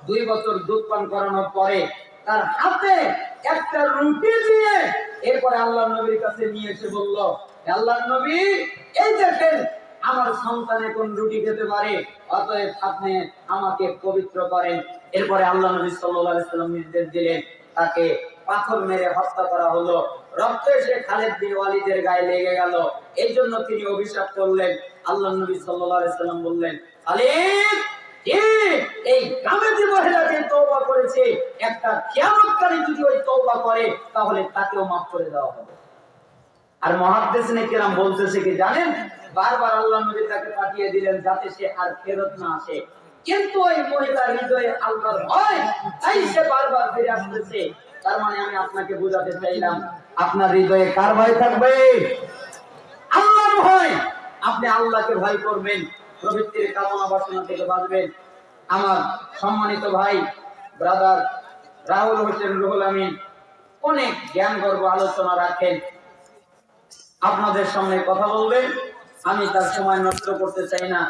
2 বছর দুধ পান করানোর পরে তার হাতে একটা রুটি দিয়ে এরপরে আল্লাহর নবীর কাছে নিয়ে এসে বলল, আল্লাহর নবী এই দেখেন আমার সন্তান এখন রুটি খেতে পারে, অতএব আপনি আমাকে পবিত্র করেন। এরপরে আল্লাহ নবী সাল্লাল্লাহু আলাইহি ওয়াসাল্লাম নির্দেশ দিলেন, তাকে পাথর মেরে হত্যা করা হলো। রক্ত এসে খালিদ বিন ওয়ালিদের গায়ে লেগে গেল, এই জন্য তিনি অভিশাপ করলেন। আল্লাহ নবী সাল্লাল্লাহু আলাইহি ওয়াসাল্লাম বললেন, খালিদ, এই গামেদী মহিলা যে তওবা করেছে, একটা কিয়ামতকারী যদি ওই তওবা করে তাহলে তাকেও মাফ করে দেওয়া হবে। আর মুহাদ্দিসিনে কেরাম বলতেছে কি জানেন, বারবার আল্লাহ নবী তাকে পাঠিয়ে দিলেন যাতে সে আর ফেরত না আসে, কিন্তু ওই মহিলার হৃদয়ে আল্লাহর ভয়, তাই সে বারবার ফিরে আসতেছে। তার মানে আমি আপনাকে বোঝাতে চাইলাম, আপনার হৃদয়ে কার ভয় থাকবে? আল্লাহর ভয়। আপনি আল্লাহকে ভয় করবেন, প্রবৃত্তির কামনা বাসনা থেকে বাঁচবেন। আমার সম্মানিত ভাই ব্রাদার রাহুল হোসেন রুহুল আমিন অনেক জ্ঞান গর্ব আলোচনা রাখেন, আপনাদের সামনে কথা বলবেন। আমি তার সময় নষ্ট করতে চাই না।